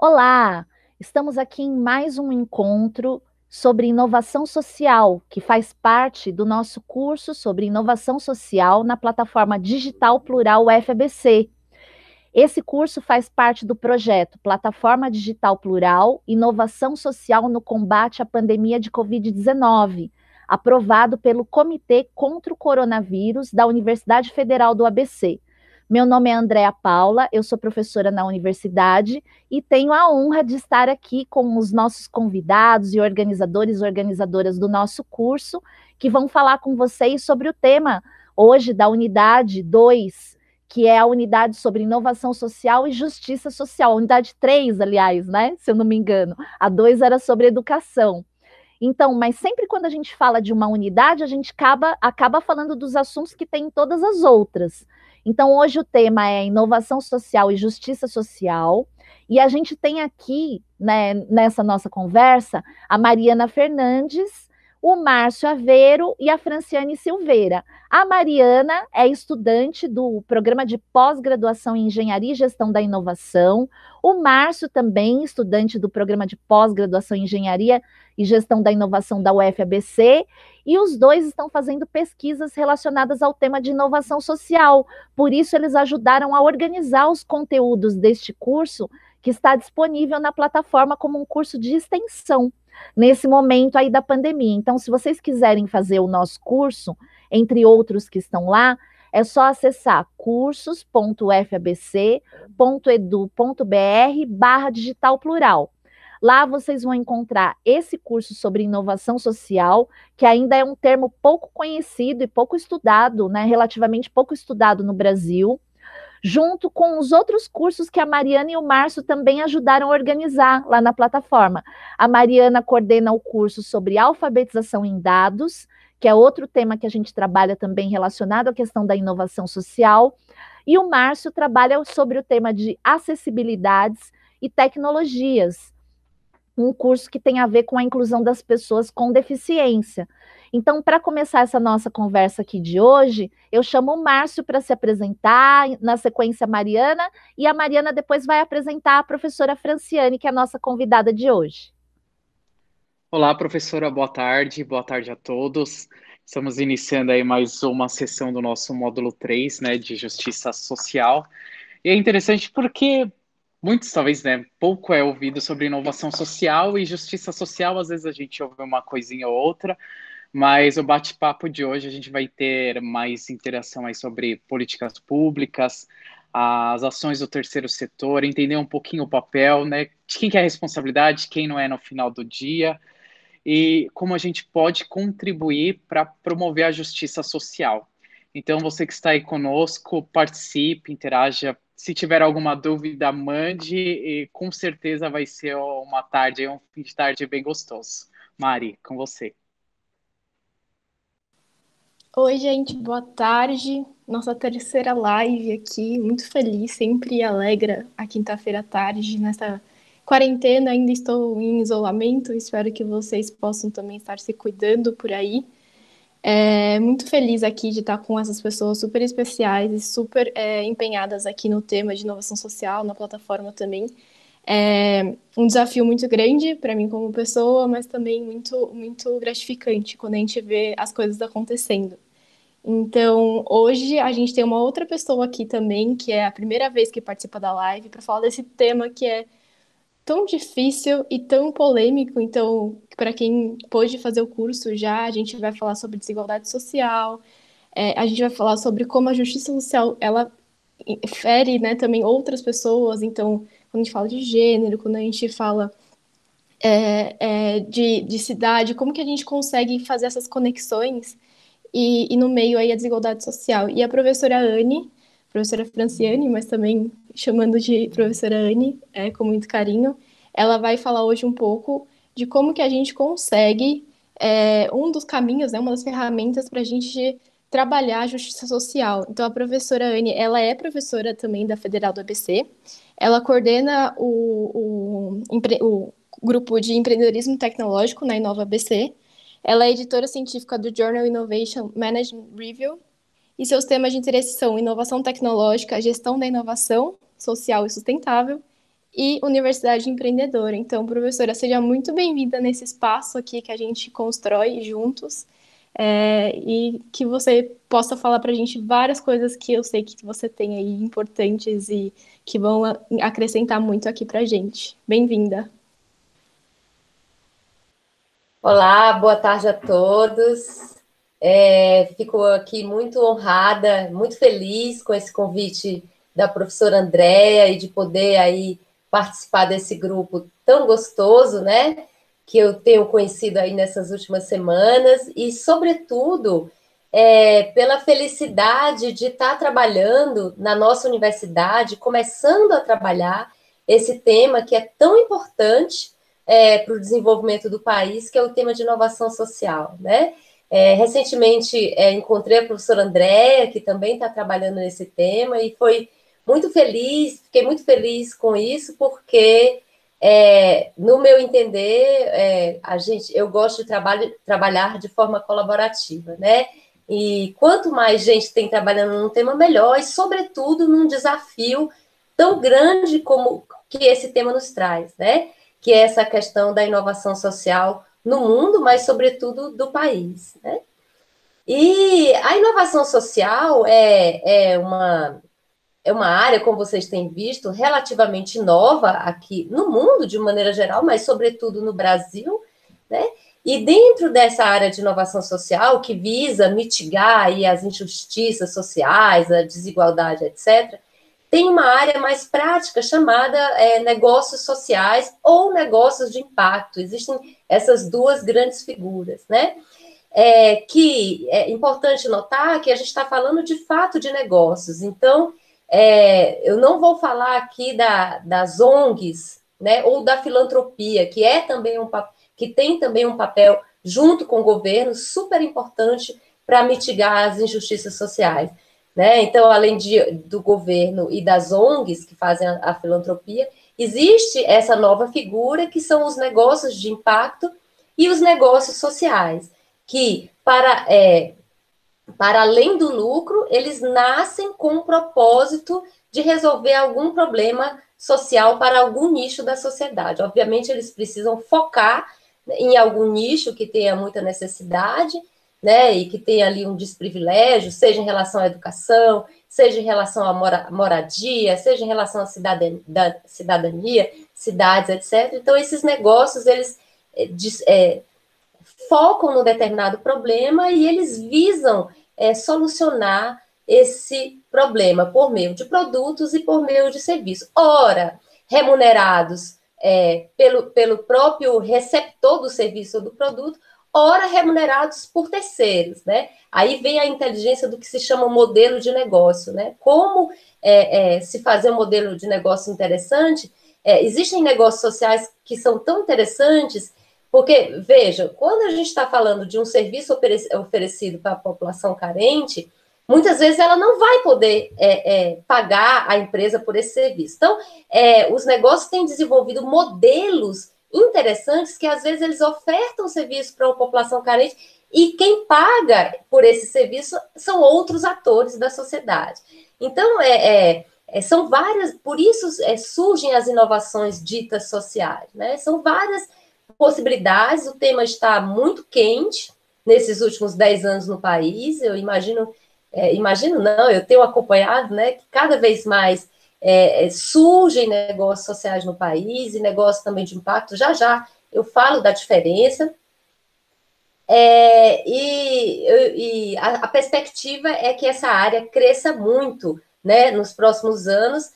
Olá, estamos aqui em mais um encontro sobre inovação social, que faz parte do nosso curso sobre inovação social na plataforma Digital Plural UFABC. Esse curso faz parte do projeto Plataforma Digital Plural Inovação Social no Combate à Pandemia de Covid-19, aprovado pelo Comitê contra o Coronavírus da Universidade Federal do ABC. Meu nome é Andréa Paula, eu sou professora na universidade e tenho a honra de estar aqui com os nossos convidados e organizadores e organizadoras do nosso curso, que vão falar com vocês sobre o tema hoje da unidade 2, que é a unidade sobre inovação social e justiça social, a unidade 3, aliás, né? Se eu não me engano. A 2 era sobre educação. Então, mas sempre quando a gente fala de uma unidade, a gente acaba falando dos assuntos que tem em todas as outras. Então, hoje o tema é inovação social e justiça social. E a gente tem aqui, né, nessa nossa conversa, a Mariana Fernandes, o Márcio Aveiro e a Franciane Silveira. A Mariana é estudante do programa de pós-graduação em Engenharia e Gestão da Inovação. O Márcio também, estudante do programa de pós-graduação em Engenharia e Gestão da Inovação da UFABC, e os dois estão fazendo pesquisas relacionadas ao tema de inovação social. Por isso, eles ajudaram a organizar os conteúdos deste curso, que está disponível na plataforma como um curso de extensão, nesse momento aí da pandemia. Então, se vocês quiserem fazer o nosso curso, entre outros que estão lá, é só acessar cursos.ufabc.edu.br/digital plural. Lá vocês vão encontrar esse curso sobre inovação social, que ainda é um termo pouco conhecido e pouco estudado, né, relativamente pouco estudado no Brasil, junto com os outros cursos que a Mariana e o Márcio também ajudaram a organizar lá na plataforma. A Mariana coordena o curso sobre alfabetização em dados, que é outro tema que a gente trabalha também relacionado à questão da inovação social, e o Márcio trabalha sobre o tema de acessibilidades e tecnologias, um curso que tem a ver com a inclusão das pessoas com deficiência. Então, para começar essa nossa conversa aqui de hoje, eu chamo o Márcio para se apresentar, na sequência a Mariana, e a Mariana depois vai apresentar a professora Franciane, que é a nossa convidada de hoje. Olá, professora, boa tarde a todos. Estamos iniciando aí mais uma sessão do nosso módulo 3, né, de Justiça Social. E é interessante porque muitos, talvez, né, pouco é ouvido sobre inovação social e justiça social, às vezes a gente ouve uma coisinha ou outra, mas o bate-papo de hoje a gente vai ter mais interação aí sobre políticas públicas, as ações do terceiro setor, entender um pouquinho o papel, né, de quem que é a responsabilidade, quem não é no final do dia, e como a gente pode contribuir para promover a justiça social. Então, você que está aí conosco, participe, interaja. Se tiver alguma dúvida, mande, e com certeza vai ser uma tarde, um fim de tarde bem gostoso. Mari, com você. Oi, gente, boa tarde. Nossa terceira live aqui, muito feliz, sempre alegra a quinta-feira à tarde. Nessa quarentena, ainda estou em isolamento, espero que vocês possam também estar se cuidando por aí. Muito feliz aqui de estar com essas pessoas super especiais e super empenhadas aqui no tema de inovação social, na plataforma também. É um desafio muito grande para mim como pessoa, mas também muito, muito gratificante quando a gente vê as coisas acontecendo. Então, hoje a gente tem uma outra pessoa aqui também, que é a primeira vez que participa da live, para falar desse tema que é tão difícil e tão polêmico. Então, para quem pôde fazer o curso já, a gente vai falar sobre desigualdade social, a gente vai falar sobre como a justiça social ela fere, né, também outras pessoas. Então, quando a gente fala de gênero, quando a gente fala de cidade, como que a gente consegue fazer essas conexões e no meio aí a desigualdade social. E a professora Anne, professora Franciane, mas também chamando de professora Anne, com muito carinho, ela vai falar hoje um pouco de como que a gente consegue, um dos caminhos, né, uma das ferramentas para a gente trabalhar a justiça social. Então, a professora Anne, ela é professora também da Federal do ABC, ela coordena o grupo de empreendedorismo tecnológico na Inova ABC, ela é editora científica do Journal Innovation Management Review e seus temas de interesse são inovação tecnológica, gestão da inovação social e sustentável e Universidade Empreendedora. Então, professora, seja muito bem-vinda nesse espaço aqui que a gente constrói juntos, e que você possa falar para a gente várias coisas que eu sei que você tem aí importantes e que vão acrescentar muito aqui para a gente. Bem-vinda. Olá, boa tarde a todos. Fico aqui muito honrada, muito feliz com esse convite da professora Andréa e de poder aí participar desse grupo tão gostoso, né? Que eu tenho conhecido aí nessas últimas semanas e, sobretudo, pela felicidade de estar trabalhando na nossa universidade, começando a trabalhar esse tema que é tão importante para o desenvolvimento do país, que é o tema de inovação social, né? Recentemente, encontrei a professora Andréa, que também está trabalhando nesse tema, e foi muito feliz, fiquei muito feliz com isso, porque, no meu entender, eu gosto de trabalhar de forma colaborativa, né? E quanto mais gente tem trabalhando num tema, melhor, e, sobretudo, num desafio tão grande como que esse tema nos traz, né? Que é essa questão da inovação social no mundo, mas, sobretudo, do país, né? E a inovação social é uma área, como vocês têm visto, relativamente nova aqui no mundo, de maneira geral, mas, sobretudo, no Brasil, né? E dentro dessa área de inovação social, que visa mitigar aí as injustiças sociais, a desigualdade, etc., tem uma área mais prática chamada negócios sociais ou negócios de impacto. Existem essas duas grandes figuras, né? Que é importante notar que a gente está falando de fato de negócios. Então, eu não vou falar aqui das ONGs, né, ou da filantropia, que tem também um papel junto com o governo super importante para mitigar as injustiças sociais. Né? Então, além do governo e das ONGs que fazem a filantropia, existe essa nova figura que são os negócios de impacto e os negócios sociais, que, para além do lucro, eles nascem com o propósito de resolver algum problema social para algum nicho da sociedade. Obviamente, eles precisam focar em algum nicho que tenha muita necessidade, né, e que tem ali um desprivilégio, seja em relação à educação, seja em relação à moradia, seja em relação à cidadania, cidades, etc. Então, esses negócios, eles focam num determinado problema e eles visam solucionar esse problema por meio de produtos e por meio de serviços. Ora, remunerados pelo próprio receptor do serviço ou do produto, ora remunerados por terceiros, né? Aí vem a inteligência do que se chama modelo de negócio, né? Como se fazer um modelo de negócio interessante. Existem negócios sociais que são tão interessantes, porque, veja, quando a gente está falando de um serviço oferecido para a população carente, muitas vezes ela não vai poder pagar a empresa por esse serviço. Então, os negócios têm desenvolvido modelos interessantes que, às vezes, eles ofertam serviço para uma população carente e quem paga por esse serviço são outros atores da sociedade. Então, são várias, por isso surgem as inovações ditas sociais, né? São várias possibilidades, o tema está muito quente nesses últimos 10 anos no país, eu imagino não, eu tenho acompanhado, né, que cada vez mais surgem negócios sociais no país e negócios também de impacto. Já eu falo da diferença. E a perspectiva é que essa área cresça muito, né, nos próximos anos,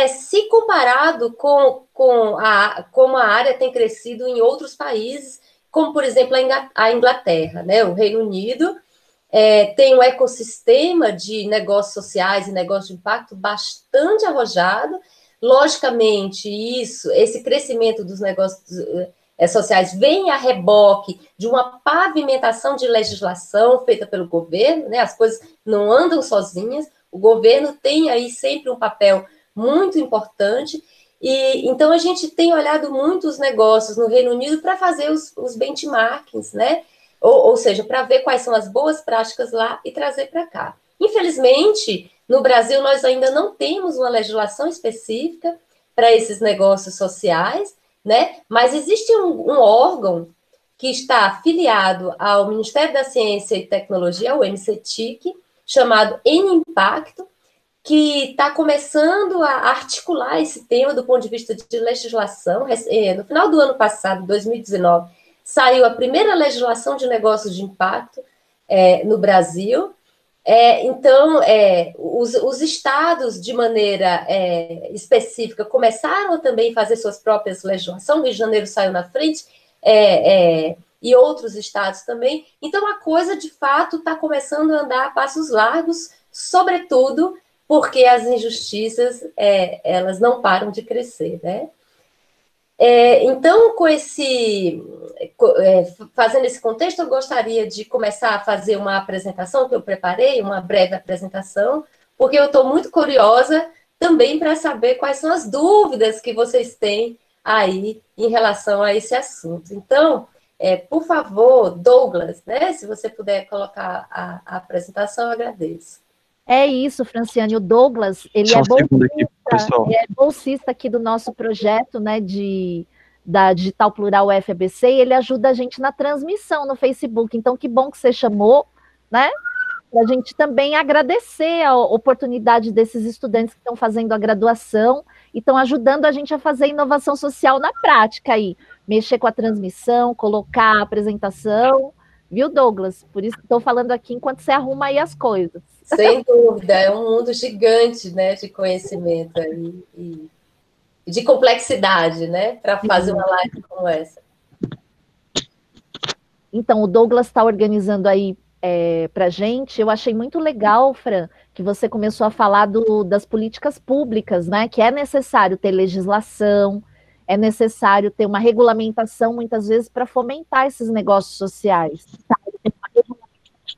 se comparado com como a área tem crescido em outros países, como, por exemplo, a Inglaterra, né, o Reino Unido. Tem um ecossistema de negócios sociais e negócios de impacto bastante arrojado. Logicamente, esse crescimento dos negócios sociais vem a reboque de uma pavimentação de legislação feita pelo governo, né? As coisas não andam sozinhas, o governo tem aí sempre um papel muito importante, e então a gente tem olhado muito os negócios no Reino Unido para fazer os benchmarkings, né? Ou seja, para ver quais são as boas práticas lá e trazer para cá. Infelizmente, no Brasil, nós ainda não temos uma legislação específica para esses negócios sociais, né? Mas existe um órgão que está afiliado ao Ministério da Ciência e Tecnologia, o MCTIC, chamado N-Impacto, que está começando a articular esse tema do ponto de vista de legislação. No final do ano passado, 2019, saiu a primeira legislação de negócios de impacto no Brasil. Então, os estados, de maneira específica, começaram a também fazer suas próprias legislações. O Rio de Janeiro saiu na frente, e outros estados também. Então, a coisa, de fato, está começando a andar a passos largos, sobretudo porque as injustiças, elas não param de crescer, né? Então, fazendo esse contexto, eu gostaria de começar a fazer uma apresentação que eu preparei, uma breve apresentação, porque eu estou muito curiosa também para saber quais são as dúvidas que vocês têm aí em relação a esse assunto. Então, por favor, Douglas, né, se você puder colocar a apresentação, eu agradeço. É isso, Franciane. O Douglas, ele é bolsista aqui do nosso projeto, né, da Digital Plural UFABC, e ele ajuda a gente na transmissão no Facebook. Então, que bom que você chamou, né, para a gente também agradecer a oportunidade desses estudantes que estão fazendo a graduação e estão ajudando a gente a fazer inovação social na prática aí, mexer com a transmissão, colocar a apresentação, viu, Douglas? Por isso que estou falando aqui enquanto você arruma aí as coisas. Sem dúvida, é um mundo gigante, né, de conhecimento aí, e de complexidade, né, para fazer uma live como essa. Então, o Douglas está organizando aí para a gente. Eu achei muito legal, Fran, que você começou a falar das políticas públicas, né, que é necessário ter legislação, é necessário ter uma regulamentação, muitas vezes, para fomentar esses negócios sociais.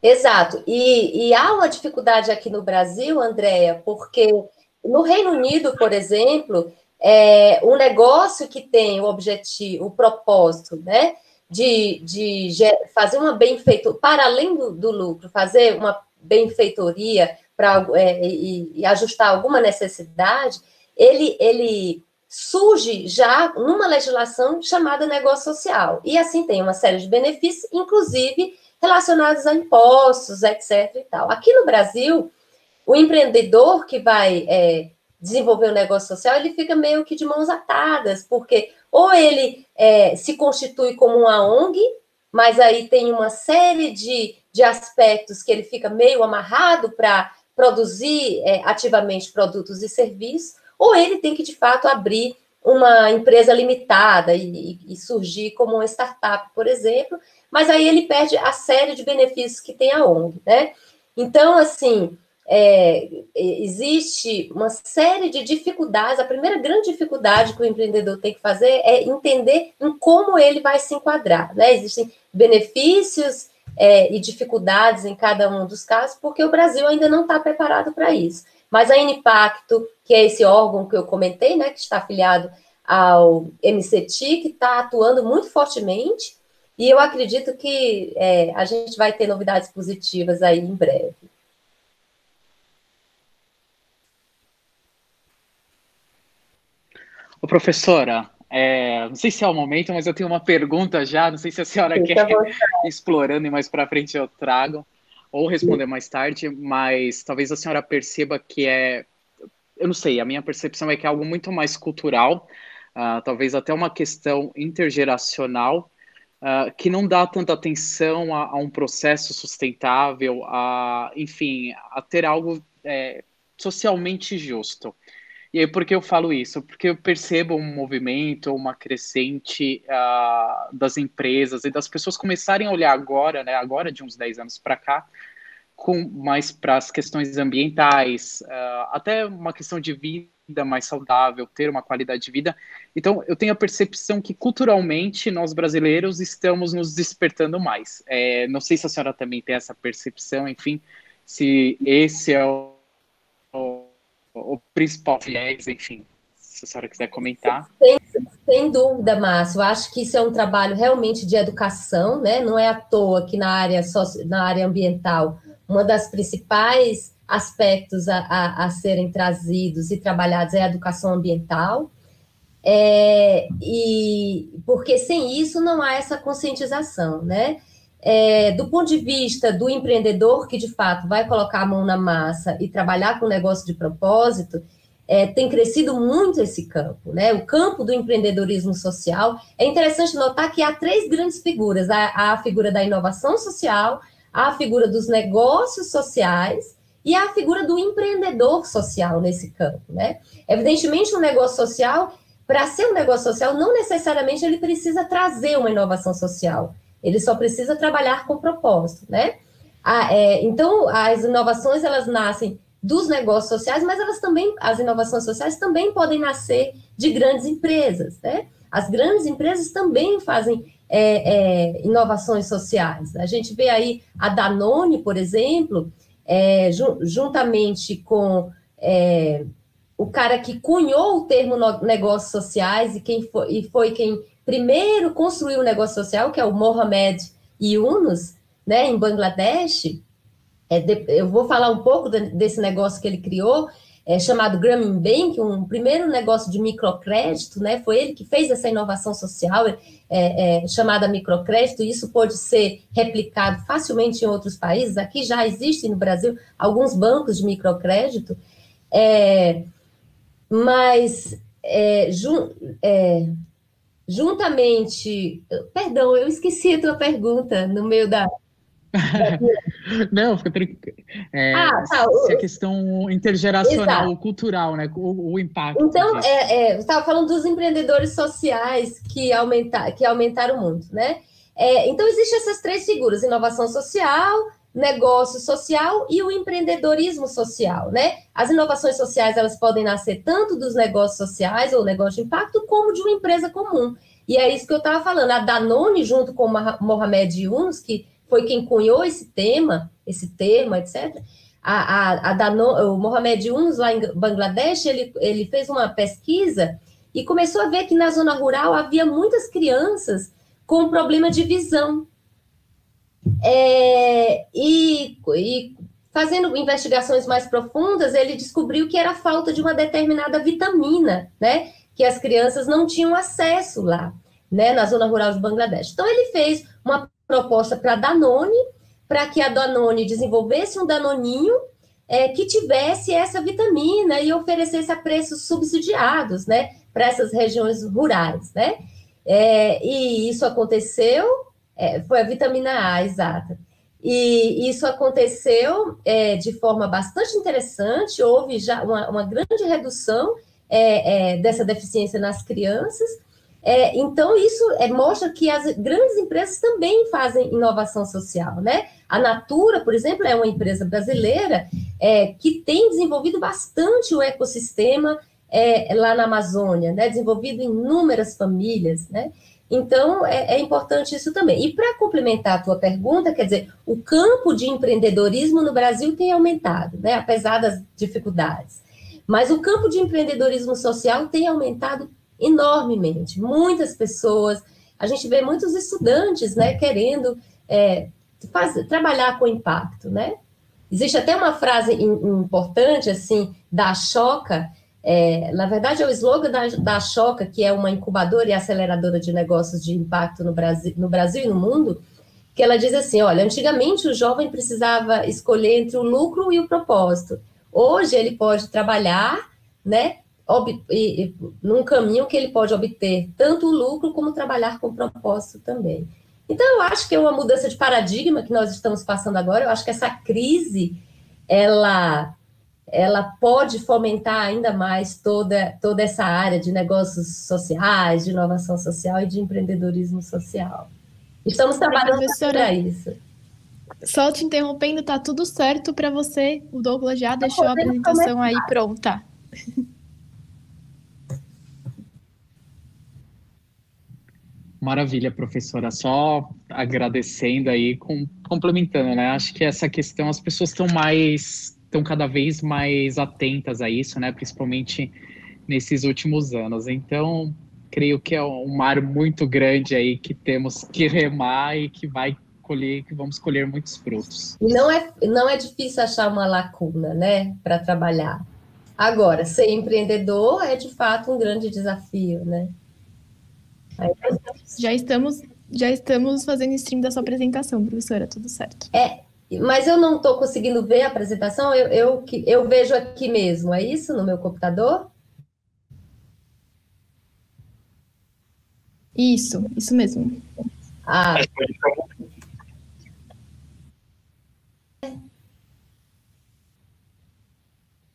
Exato, e há uma dificuldade aqui no Brasil, Andréa, porque no Reino Unido, por exemplo, um negócio que tem o objetivo, o propósito, né, de fazer uma benfeitoria, para além do lucro, fazer uma benfeitoria e ajustar alguma necessidade, ele surge já numa legislação chamada negócio social, e assim tem uma série de benefícios, inclusive relacionados a impostos, etc. e tal. Aqui no Brasil, o empreendedor que vai desenvolver um negócio social, ele fica meio que de mãos atadas, porque ou ele se constitui como uma ONG, mas aí tem uma série de aspectos que ele fica meio amarrado para produzir ativamente produtos e serviços, ou ele tem que, de fato, abrir uma empresa limitada e surgir como uma startup, por exemplo, mas aí ele perde a série de benefícios que tem a ONG, né? Então, assim, existe uma série de dificuldades. A primeira grande dificuldade que o empreendedor tem que fazer é entender em como ele vai se enquadrar, né? Existem benefícios e dificuldades em cada um dos casos, porque o Brasil ainda não está preparado para isso. Mas a N-Impacto, que é esse órgão que eu comentei, né, que está afiliado ao MCT, que está atuando muito fortemente, e eu acredito que a gente vai ter novidades positivas aí em breve. Ô, professora, não sei se é o momento, mas eu tenho uma pergunta já, não sei se a senhora quer explorando e mais para frente eu trago, ou responder mais tarde, mas talvez a senhora perceba que eu não sei, a minha percepção é que é algo muito mais cultural, talvez até uma questão intergeracional, que não dá tanta atenção a um processo sustentável, enfim, a ter algo socialmente justo. E aí, por que eu falo isso? Porque eu percebo um movimento, uma crescente das empresas e das pessoas começarem a olhar agora, né, agora de uns 10 anos para cá, mais para as questões ambientais, até uma questão de vida mais saudável, ter uma qualidade de vida. Então, eu tenho a percepção que, culturalmente, nós brasileiros estamos nos despertando mais. Não sei se a senhora também tem essa percepção, enfim, se esse é o principal viés, enfim, se a senhora quiser comentar. Sem dúvida, Márcio. Eu acho que isso é um trabalho realmente de educação, né? Não é à toa que na área ambiental, uma das principais aspectos a serem trazidos e trabalhados é a educação ambiental. E porque sem isso não há essa conscientização, né? Do ponto de vista do empreendedor que, de fato, vai colocar a mão na massa e trabalhar com negócio de propósito, tem crescido muito esse campo, né? O campo do empreendedorismo social. É interessante notar que há 3 grandes figuras: a figura da inovação social, a figura dos negócios sociais e a figura do empreendedor social nesse campo, né? Evidentemente, um negócio social, para ser um negócio social, não necessariamente ele precisa trazer uma inovação social. Ele só precisa trabalhar com propósito, né? Então, as inovações, elas nascem dos negócios sociais, mas as inovações sociais também podem nascer de grandes empresas, né? As grandes empresas também fazem inovações sociais. A gente vê aí a Danone, por exemplo, juntamente com o cara que cunhou o termo negócios sociais e foi quem primeiro construiu o negócio social, que é o Mohamed Yunus, né, em Bangladesh. Eu vou falar um pouco desse negócio que ele criou, chamado Grameen Bank, um primeiro negócio de microcrédito, né? Foi ele que fez essa inovação social chamada microcrédito, e isso pode ser replicado facilmente em outros países. Aqui já existem no Brasil alguns bancos de microcrédito, mas juntamente... Perdão, eu esqueci a tua pergunta no meio da... Não, fica tranquilo. Tá. Se a questão intergeracional, Exato. ou cultural, né? O impacto. Então, disso. você estava falando dos empreendedores sociais que aumentaram muito, né? Então, existem essas 3 figuras: inovação social, negócio social e o empreendedorismo social, né? As inovações sociais, elas podem nascer tanto dos negócios sociais ou negócio de impacto, como de uma empresa comum. E é isso que eu estava falando. A Danone, junto com o Mohamed Yunus, que foi quem cunhou esse termo, etc. O Mohamed Yunus, lá em Bangladesh, ele fez uma pesquisa e começou a ver que na zona rural havia muitas crianças com problema de visão. E fazendo investigações mais profundas, ele descobriu que era a falta de uma determinada vitamina, né, que as crianças não tinham acesso lá, né, na zona rural de Bangladesh. Então, ele fez uma proposta para a Danone, para que a Danone desenvolvesse um danoninho que tivesse essa vitamina e oferecesse a preços subsidiados, né, para essas regiões rurais, né? E isso aconteceu, foi a vitamina A, exata. E isso aconteceu de forma bastante interessante. Houve já uma grande redução dessa deficiência nas crianças. Então, isso mostra que as grandes empresas também fazem inovação social, né? A Natura, por exemplo, é uma empresa brasileira que tem desenvolvido bastante o ecossistema lá na Amazônia, né? Desenvolvido em inúmeras famílias, né? Então, é importante isso também. E para complementar a tua pergunta, quer dizer, o campo de empreendedorismo no Brasil tem aumentado, né? Apesar das dificuldades. Mas o campo de empreendedorismo social tem aumentado enormemente. Muitas pessoas, a gente vê muitos estudantes, né, querendo trabalhar com impacto, né? Existe até uma frase importante, assim, da Ashoka, na verdade é o slogan da Ashoka, que é uma incubadora e aceleradora de negócios de impacto no Brasil e no mundo, que ela diz assim: olha, antigamente o jovem precisava escolher entre o lucro e o propósito. Hoje ele pode trabalhar, né, num caminho que ele pode obter tanto o lucro como trabalhar com propósito também. Então, eu acho que é uma mudança de paradigma que nós estamos passando agora. Eu acho que essa crise, ela pode fomentar ainda mais toda essa área de negócios sociais, de inovação social e de empreendedorismo social. Estamos trabalhando para isso. Só te interrompendo, tá tudo certo para você. O Douglas já deixou a apresentação aí pronta. Maravilha, professora. Só agradecendo aí, complementando, né? Acho que essa questão, as pessoas estão cada vez mais atentas a isso, né? Principalmente nesses últimos anos. Então, creio que é um mar muito grande aí que temos que remar e que vamos colher muitos frutos. E não é difícil achar uma lacuna, né, para trabalhar. Agora, ser empreendedor é, de fato, um grande desafio, né? Aí, Já estamos fazendo stream da sua apresentação, professora, tudo certo. mas eu não estou conseguindo ver a apresentação, eu vejo aqui mesmo, é isso, no meu computador? Isso mesmo. Ah,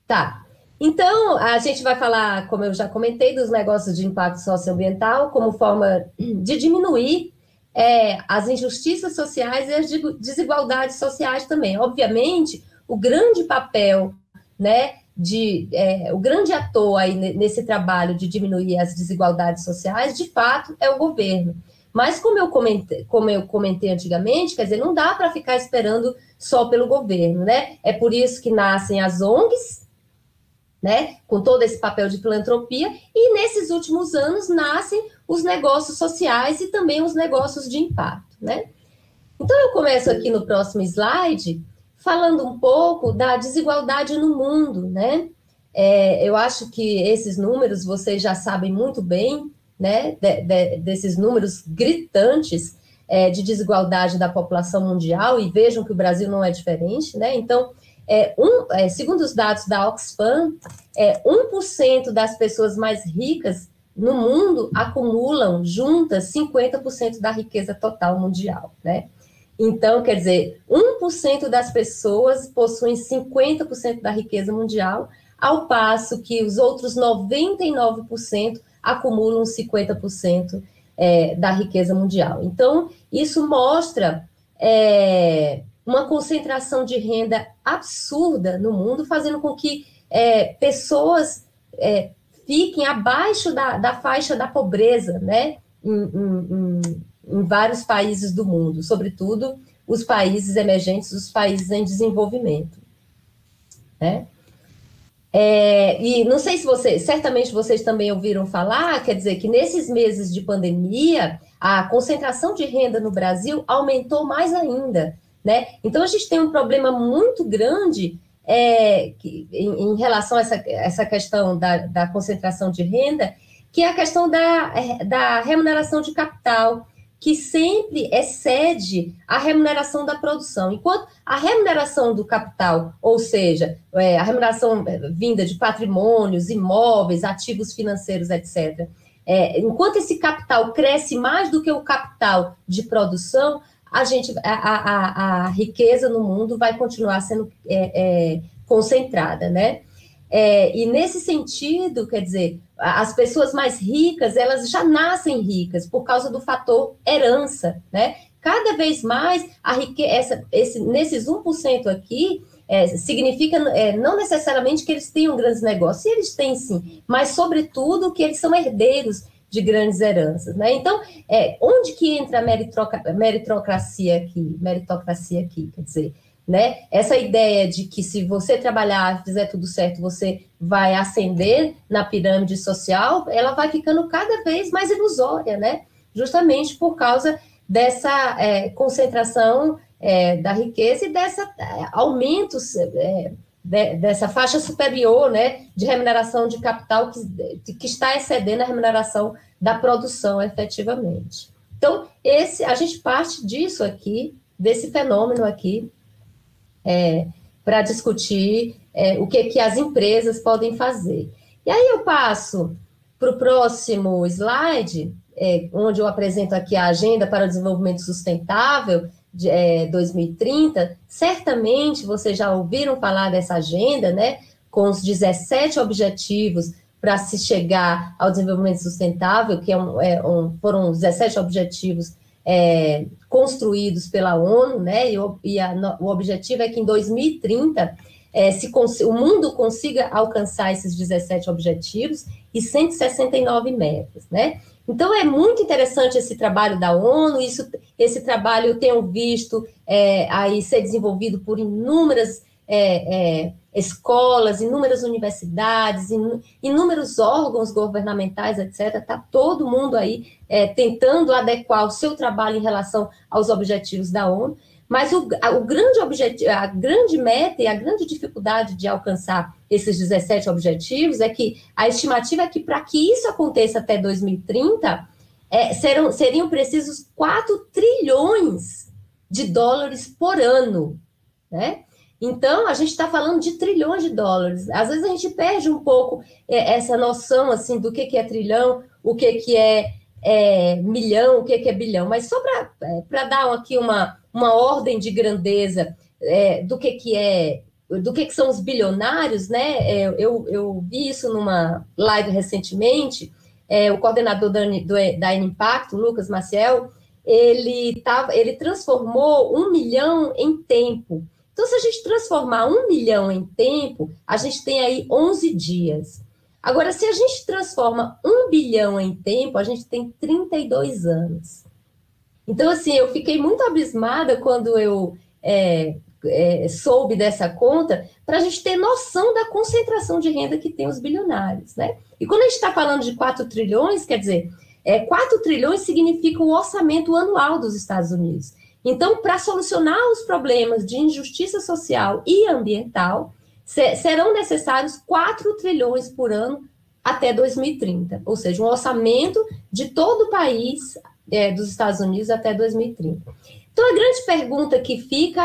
tá. Então, a gente vai falar, como eu já comentei, dos negócios de impacto socioambiental como forma de diminuir as injustiças sociais e as desigualdades sociais também. Obviamente, o grande papel, né, o grande ator aí nesse trabalho de diminuir as desigualdades sociais, de fato, é o governo. Mas, como eu comentei antigamente, quer dizer, não dá para ficar esperando só pelo governo, né? É por isso que nascem as ONGs, né, com todo esse papel de filantropia, e nesses últimos anos nascem os negócios sociais e também os negócios de impacto, né? Então, eu começo aqui no próximo slide, falando um pouco da desigualdade no mundo, né? Eu acho que esses números vocês já sabem muito bem, né, desses números gritantes de desigualdade da população mundial, e vejam que o Brasil não é diferente, né? Então, segundo os dados da Oxfam, 1% das pessoas mais ricas no mundo acumulam juntas 50% da riqueza total mundial, né? Então, quer dizer, 1% das pessoas possuem 50% da riqueza mundial, ao passo que os outros 99% acumulam 50% da riqueza mundial. Então, isso mostra uma concentração de renda absurda no mundo, fazendo com que pessoas fiquem abaixo da faixa da pobreza, né, em vários países do mundo, sobretudo os países emergentes, os países em desenvolvimento, né? E não sei se certamente vocês também ouviram falar, quer dizer, que nesses meses de pandemia, a concentração de renda no Brasil aumentou mais ainda, né? Então, a gente tem um problema muito grande em relação a essa questão da concentração de renda, que é a questão da remuneração de capital, que sempre excede a remuneração da produção. Enquanto a remuneração do capital, ou seja, a remuneração vinda de patrimônios, imóveis, ativos financeiros, etc., enquanto esse capital cresce mais do que o capital de produção, a riqueza no mundo vai continuar sendo concentrada, né? E nesse sentido, quer dizer, as pessoas mais ricas, elas já nascem ricas por causa do fator herança, né? Cada vez mais a riqueza, nesses 1% aqui, significa não necessariamente que eles tenham grandes negócios, eles têm sim, mas sobretudo que eles são herdeiros de grandes heranças, né? Então, onde que entra a meritocracia aqui, quer dizer, né? Essa ideia de que se você trabalhar, fizer tudo certo, você vai ascender na pirâmide social, ela vai ficando cada vez mais ilusória, né? Justamente por causa dessa concentração da riqueza e dessa aumentos dessa faixa superior, né, de remuneração de capital que está excedendo a remuneração da produção, efetivamente. Então, a gente parte disso aqui, desse fenômeno aqui, para discutir o que as empresas podem fazer. E aí eu passo para o próximo slide, onde eu apresento aqui a Agenda para o Desenvolvimento Sustentável, de 2030, certamente vocês já ouviram falar dessa agenda, né, com os 17 objetivos para se chegar ao desenvolvimento sustentável, que foram 17 objetivos construídos pela ONU, né, o objetivo é que em 2030 o mundo consiga alcançar esses 17 objetivos e 169 metas, né? Então, é muito interessante esse trabalho da ONU, esse trabalho eu tenho visto aí ser desenvolvido por inúmeras escolas, inúmeras universidades, inúmeros órgãos governamentais, etc. Está todo mundo aí tentando adequar o seu trabalho em relação aos objetivos da ONU, Mas o grande objetivo, a grande meta e a grande dificuldade de alcançar esses 17 objetivos é que a estimativa é que para que isso aconteça até 2030, seriam precisos 4 trilhões de dólares por ano, né? Então, a gente está falando de trilhões de dólares. Às vezes a gente perde um pouco essa noção, assim, do que é trilhão, o que é milhão, o que é bilhão. Mas só para dar aqui uma ordem de grandeza do que são os bilionários, né? Eu vi isso numa live recentemente. O coordenador da Impacto, Lucas Maciel, ele transformou 1 milhão em tempo. Então, se a gente transformar 1 milhão em tempo, a gente tem aí 11 dias. Agora, se a gente transforma 1 bilhão em tempo, a gente tem 32 anos. Então, assim, eu fiquei muito abismada quando eu soube dessa conta, para a gente ter noção da concentração de renda que tem os bilionários, né? E quando a gente está falando de 4 trilhões, quer dizer, 4 trilhões significa o orçamento anual dos Estados Unidos. Então, para solucionar os problemas de injustiça social e ambiental, serão necessários 4 trilhões por ano até 2030, ou seja, um orçamento de todo o país dos Estados Unidos até 2030. Então, a grande pergunta que fica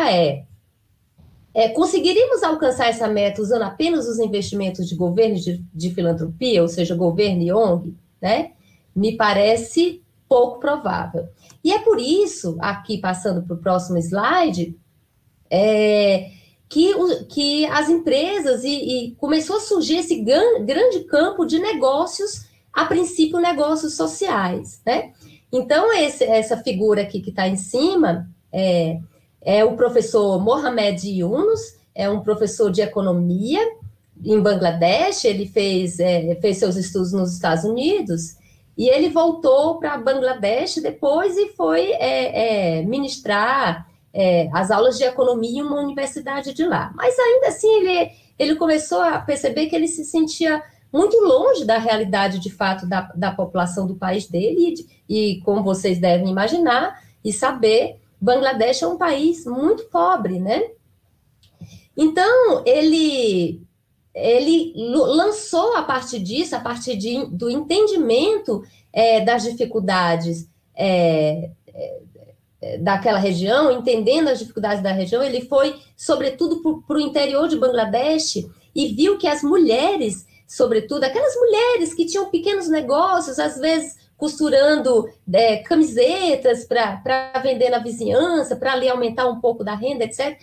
conseguiríamos alcançar essa meta usando apenas os investimentos de governo de filantropia, ou seja, governo e ONG, né? Me parece pouco provável. E é por isso, aqui passando para o próximo slide, que as empresas e começou a surgir esse grande campo de negócios, a princípio negócios sociais, né? Então, essa figura aqui que está em cima é o professor Mohamed Yunus, é um professor de economia em Bangladesh. Ele fez seus estudos nos Estados Unidos, e ele voltou para Bangladesh depois e foi ministrar as aulas de economia em uma universidade de lá. Mas ainda assim ele começou a perceber que ele se sentia muito longe da realidade de fato da população do país dele, e como vocês devem imaginar e saber, Bangladesh é um país muito pobre, né? Então, ele lançou a partir disso, do entendimento das dificuldades daquela região, entendendo as dificuldades da região, ele foi, sobretudo, para o interior de Bangladesh e viu que as mulheres, sobretudo, aquelas mulheres que tinham pequenos negócios, às vezes costurando camisetas para vender na vizinhança, para ali aumentar um pouco da renda, etc.,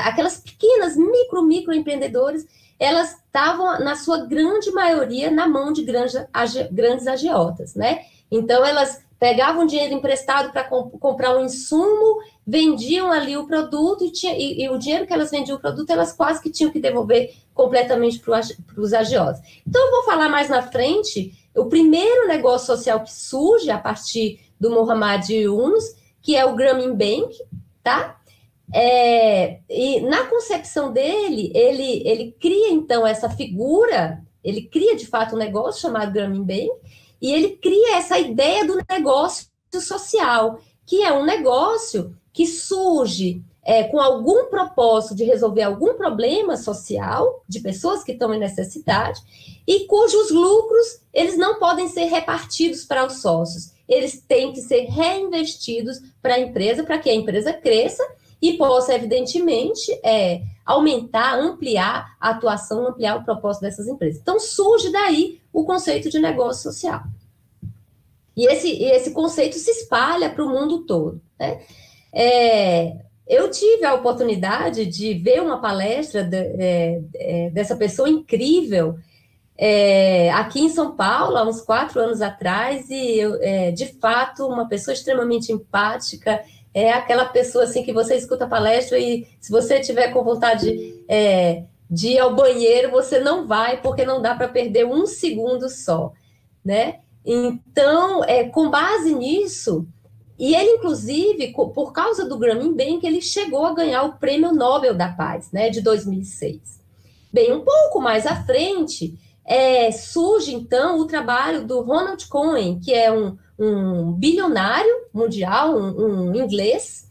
aquelas pequenas microempreendedores, elas estavam, na sua grande maioria, na mão de grandes agiotas, né? Então, elas pegavam dinheiro emprestado para comprar um insumo, vendiam ali o produto, e o dinheiro que elas vendiam o produto, elas quase que tinham que devolver completamente para os agiotas. Então, eu vou falar mais na frente, o primeiro negócio social que surge a partir do Mohamed Yunus, que é o Grameen Bank, tá? E na concepção dele, ele cria, então, essa figura, ele cria, de fato, um negócio chamado Grameen Bank, e ele cria essa ideia do negócio social, que é um negócio que surge com algum propósito de resolver algum problema social de pessoas que estão em necessidade e cujos lucros, eles não podem ser repartidos para os sócios, eles têm que ser reinvestidos para a empresa, para que a empresa cresça e possa, evidentemente, aumentar, ampliar a atuação, ampliar o propósito dessas empresas. Então, surge daí o conceito de negócio social. E esse conceito se espalha para o mundo todo, né? Eu tive a oportunidade de ver uma palestra dessa pessoa incrível aqui em São Paulo, há uns 4 anos atrás, e de fato, uma pessoa extremamente empática, aquela pessoa assim que você escuta a palestra e se você tiver com vontade de ir ao banheiro, você não vai, porque não dá para perder um segundo só, né? Então, com base nisso, e ele, inclusive, por causa do Grameen Bank, ele chegou a ganhar o Prêmio Nobel da Paz, né, de 2006. Bem, um pouco mais à frente, surge, então, o trabalho do Ronald Cohen, que é um bilionário mundial, um inglês,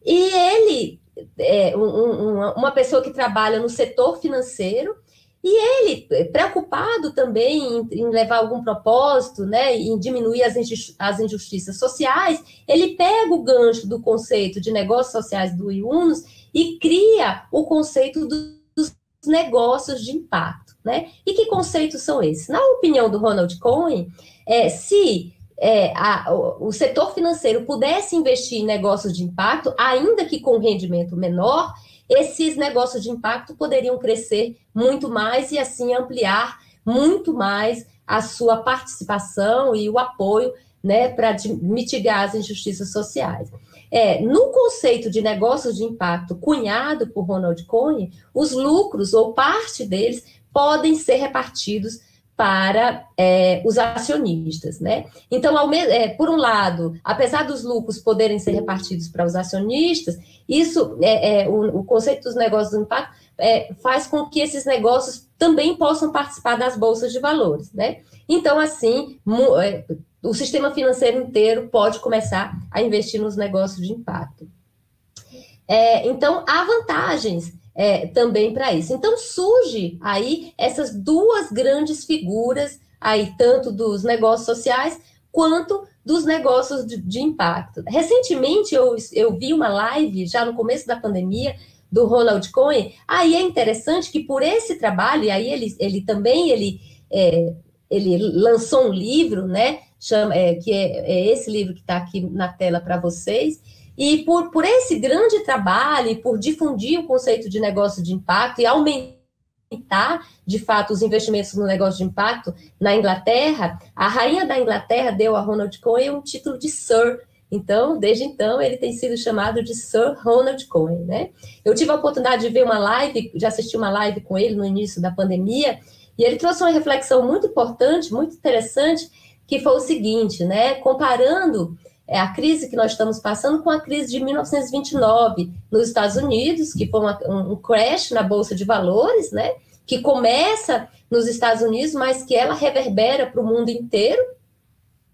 E ele é uma pessoa que trabalha no setor financeiro, e ele, preocupado também em levar algum propósito, né, em diminuir as injustiças sociais, ele pega o gancho do conceito de negócios sociais do Yunus e cria o conceito dos negócios de impacto, né? E que conceitos são esses? Na opinião do Ronald Cohen, se o setor financeiro pudesse investir em negócios de impacto, ainda que com rendimento menor, esses negócios de impacto poderiam crescer muito mais e assim ampliar muito mais a sua participação e o apoio, né, para mitigar as injustiças sociais. No conceito de negócios de impacto cunhado por Ronald Cohen, os lucros ou parte deles podem ser repartidos para os acionistas, né? Então, por um lado, apesar dos lucros poderem ser repartidos para os acionistas, isso, o conceito dos negócios de impacto faz com que esses negócios também possam participar das bolsas de valores, né? Então, assim, o sistema financeiro inteiro pode começar a investir nos negócios de impacto. Então, há vantagens também para isso. Então, surge aí essas duas grandes figuras, aí, tanto dos negócios sociais quanto dos negócios de impacto. Recentemente, eu vi uma live, já no começo da pandemia, do Ronald Cohen. Aí é interessante que por esse trabalho, e aí ele lançou um livro, né, que é esse livro que está aqui na tela para vocês. E por esse grande trabalho, e por difundir o conceito de negócio de impacto e aumentar, de fato, os investimentos no negócio de impacto na Inglaterra, a rainha da Inglaterra deu a Ronald Cohen um título de Sir. Então, desde então, ele tem sido chamado de Sir Ronald Cohen, né? Eu tive a oportunidade de ver uma live, já assisti uma live com ele no início da pandemia, e ele trouxe uma reflexão muito importante, muito interessante, que foi o seguinte, né? Comparando a crise que nós estamos passando com a crise de 1929 nos Estados Unidos, que foi um crash na Bolsa de Valores, né, que começa nos Estados Unidos, mas que ela reverbera para o mundo inteiro,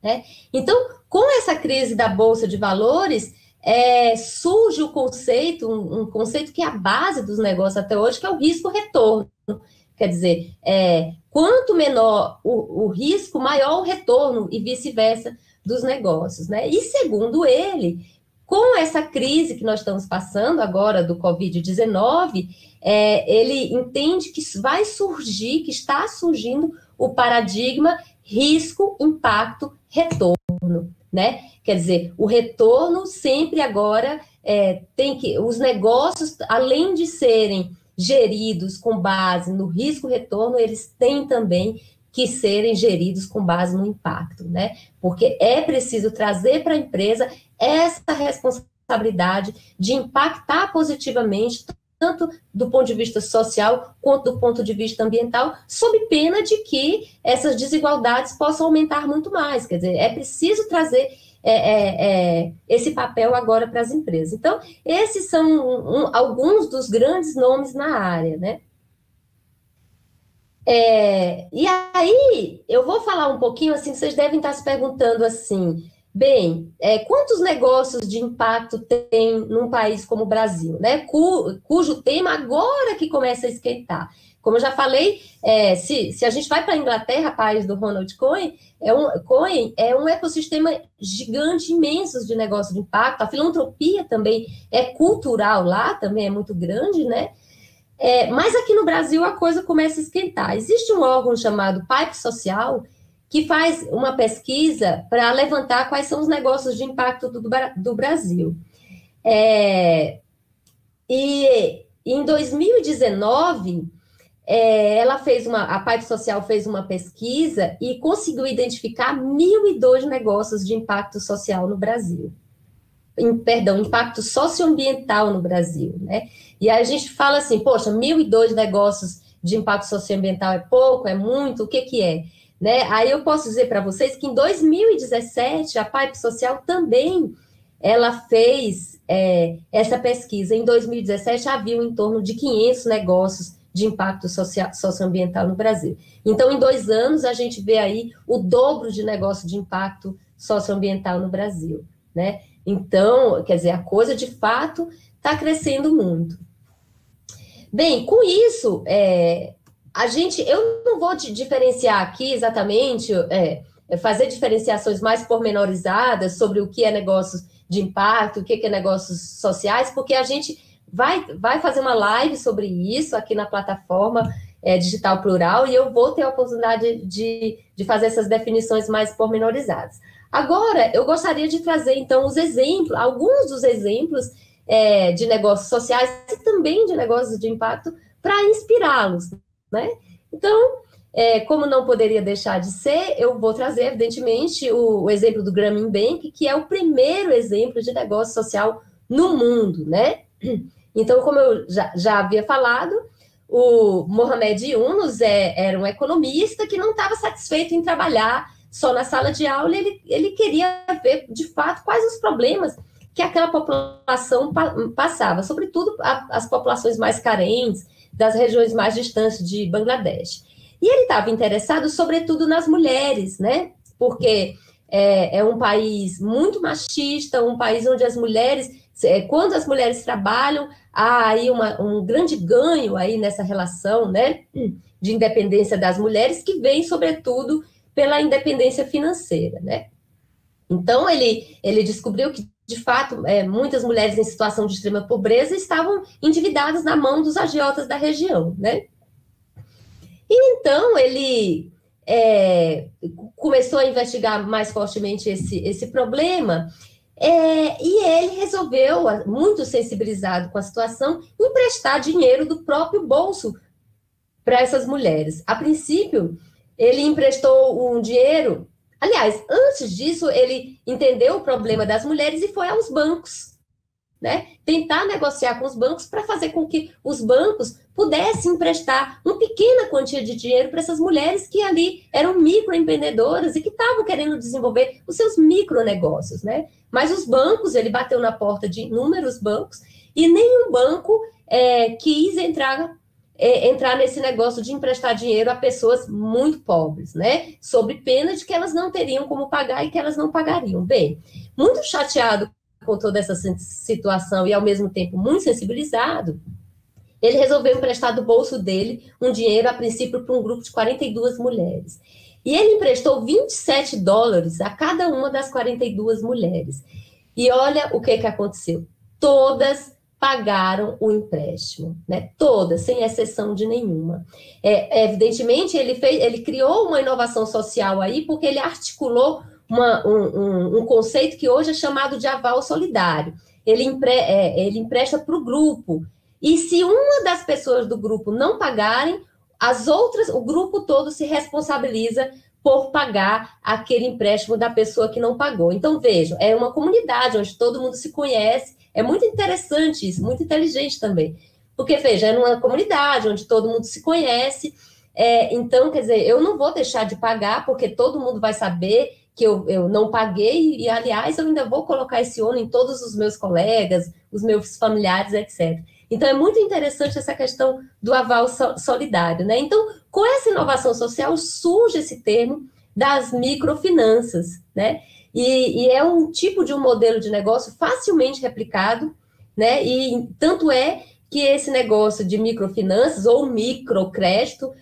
né? Então, com essa crise da Bolsa de Valores, surge o conceito, um conceito que é a base dos negócios até hoje, que é o risco-retorno. Quer dizer, quanto menor o risco, maior o retorno, e vice-versa, dos negócios, né? E segundo ele, com essa crise que nós estamos passando agora do Covid-19, ele entende que vai surgir, que está surgindo o paradigma risco, impacto, retorno, né? Quer dizer, o retorno sempre agora os negócios, além de serem geridos com base no risco-retorno, eles têm também que serem geridos com base no impacto, né? Porque é preciso trazer para a empresa essa responsabilidade de impactar positivamente, tanto do ponto de vista social quanto do ponto de vista ambiental, sob pena de que essas desigualdades possam aumentar muito mais. Quer dizer, é preciso trazer esse papel agora para as empresas. Então, esses são alguns dos grandes nomes na área, né? E aí, eu vou falar um pouquinho, assim, vocês devem estar se perguntando assim, bem, quantos negócios de impacto tem num país como o Brasil, né? Cujo tema agora que começa a esquentar. Como eu já falei, se a gente vai para a Inglaterra, país do Ronald Cohen, é um ecossistema gigante, imenso de negócio de impacto. A filantropia também é cultural lá, também é muito grande, né? Mas aqui no Brasil a coisa começa a esquentar. Existe um órgão chamado PAIP Social que faz uma pesquisa para levantar quais são os negócios de impacto do Brasil. E em 2019, a PAIP Social fez uma pesquisa e conseguiu identificar 1.002 negócios de impacto social no Brasil. Impacto socioambiental no Brasil, né? E aí a gente fala assim, poxa, 1.002 negócios de impacto socioambiental é pouco, é muito, o que é? Né? Aí eu posso dizer para vocês que em 2017, a PAIP Social também, ela fez essa pesquisa. Em 2017, havia em torno de 500 negócios de impacto socioambiental no Brasil. Então, em 2 anos, a gente vê aí o dobro de negócio de impacto socioambiental no Brasil, né? Então, quer dizer, a coisa de fato está crescendo muito. Bem, com isso, eu não vou diferenciar aqui exatamente, fazer diferenciações mais pormenorizadas sobre o que é negócios de impacto, o que é negócios sociais, porque a gente vai fazer uma live sobre isso aqui na plataforma Digital Plural, e eu vou ter a oportunidade de fazer essas definições mais pormenorizadas. Agora, eu gostaria de trazer, então, alguns dos exemplos de negócios sociais e também de negócios de impacto para inspirá-los, né? Então, como não poderia deixar de ser, eu vou trazer, evidentemente, o exemplo do Grameen Bank, que é o primeiro exemplo de negócio social no mundo, né? Então, como eu já havia falado, o Mohamed Yunus era um economista que não estava satisfeito em trabalhar só na sala de aula, ele queria ver, de fato, quais os problemas que aquela população passava, sobretudo as populações mais carentes, das regiões mais distantes de Bangladesh. E ele estava interessado, sobretudo, nas mulheres, né? Porque é um país muito machista, um país onde as mulheres, quando as mulheres trabalham, há aí um grande ganho aí nessa relação, né, de independência das mulheres, que vem, sobretudo, pela independência financeira, né? Então, ele descobriu que, de fato, muitas mulheres em situação de extrema pobreza estavam endividadas na mão dos agiotas da região, né? E então ele começou a investigar mais fortemente esse problema, e ele resolveu, muito sensibilizado com a situação, emprestar dinheiro do próprio bolso para essas mulheres. A princípio, ele emprestou um dinheiro. Aliás, antes disso, ele entendeu o problema das mulheres e foi aos bancos, né? Tentar negociar com os bancos para fazer com que os bancos pudessem emprestar uma pequena quantia de dinheiro para essas mulheres que ali eram microempreendedoras e que estavam querendo desenvolver os seus micronegócios, né? Mas os bancos, ele bateu na porta de inúmeros bancos e nenhum banco quis entrar nesse negócio de emprestar dinheiro a pessoas muito pobres, né? Sob pena de que elas não teriam como pagar e que elas não pagariam. Bem, muito chateado com toda essa situação e, ao mesmo tempo, muito sensibilizado, ele resolveu emprestar do bolso dele um dinheiro, a princípio, para um grupo de 42 mulheres. E ele emprestou $27 a cada uma das 42 mulheres. E olha o que aconteceu. Todas pagaram o empréstimo, né? Todas, sem exceção de nenhuma. Evidentemente, ele criou uma inovação social aí, porque ele articulou um conceito que hoje é chamado de aval solidário. Ele empresta para o grupo, e se uma das pessoas do grupo não pagarem, as outras, o grupo todo se responsabiliza por pagar aquele empréstimo da pessoa que não pagou. Então, vejam, é uma comunidade onde todo mundo se conhece. É muito interessante isso, muito inteligente também. Porque, veja, é numa comunidade onde todo mundo se conhece. Então, quer dizer, eu não vou deixar de pagar, porque todo mundo vai saber que eu não paguei, e, aliás, eu ainda vou colocar esse ônus em todos os meus colegas, os meus familiares, etc. Então, é muito interessante essa questão do aval solidário, né? Então, com essa inovação social, surge esse termo das microfinanças, né? E é um tipo de um modelo de negócio facilmente replicado, né? E tanto é que esse negócio de microfinanças ou microcrédito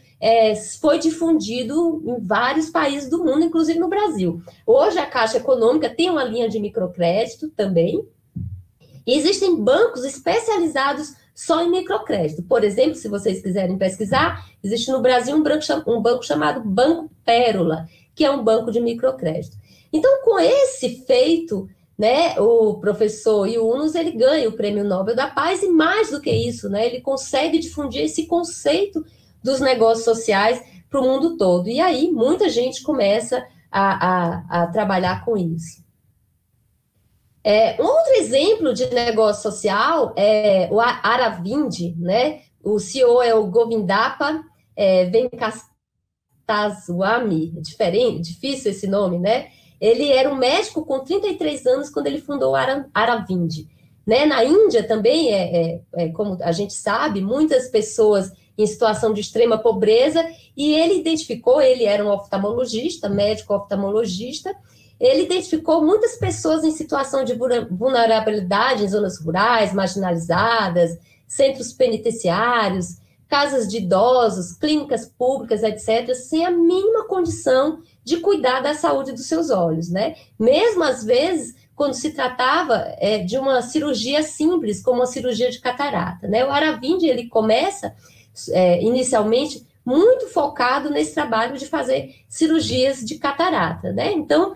foi difundido em vários países do mundo, inclusive no Brasil. Hoje, a Caixa Econômica tem uma linha de microcrédito também, e existem bancos especializados só em microcrédito. Por exemplo, se vocês quiserem pesquisar, existe no Brasil um banco chamado Banco Pérola, que é um banco de microcrédito. Então, com esse feito, né, o professor Yunus, ele ganha o Prêmio Nobel da Paz, e mais do que isso, né, ele consegue difundir esse conceito dos negócios sociais para o mundo todo. E aí, muita gente começa a trabalhar com isso. Um outro exemplo de negócio social é o Aravind, né? O CEO é o Govindappa Venkateswamy, difícil esse nome, né? Ele era um médico com 33 anos quando ele fundou o Aravind. Né? Na Índia também, como a gente sabe, muitas pessoas em situação de extrema pobreza, e ele era um oftalmologista, médico oftalmologista, ele identificou muitas pessoas em situação de vulnerabilidade em zonas rurais, marginalizadas, centros penitenciários, casas de idosos, clínicas públicas, etc., sem a mínima condição de cuidar da saúde dos seus olhos, né? Mesmo às vezes, quando se tratava de uma cirurgia simples, como a cirurgia de catarata, né? O Aravindi, ele começa, inicialmente, muito focado nesse trabalho de fazer cirurgias de catarata, né? Então,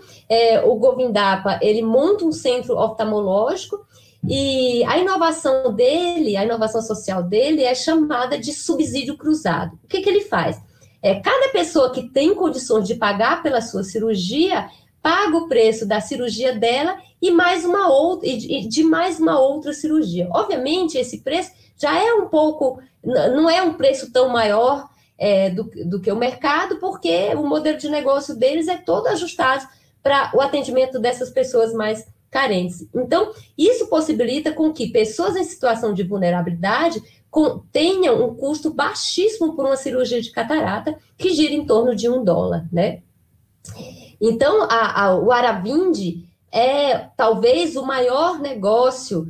o Govindapa, ele monta um centro oftalmológico e a inovação dele, a inovação social dele é chamada de subsídio cruzado. O que ele faz? Cada pessoa que tem condições de pagar pela sua cirurgia, paga o preço da cirurgia dela e mais uma outra, de mais uma outra cirurgia. Obviamente, esse preço já é um pouco, não é um preço tão maior do que o mercado, porque o modelo de negócio deles é todo ajustado para o atendimento dessas pessoas mais carentes. Então, isso possibilita com que pessoas em situação de vulnerabilidade tenham um custo baixíssimo por uma cirurgia de catarata, que gira em torno de $1, né? Então, o Aravindi é talvez o maior negócio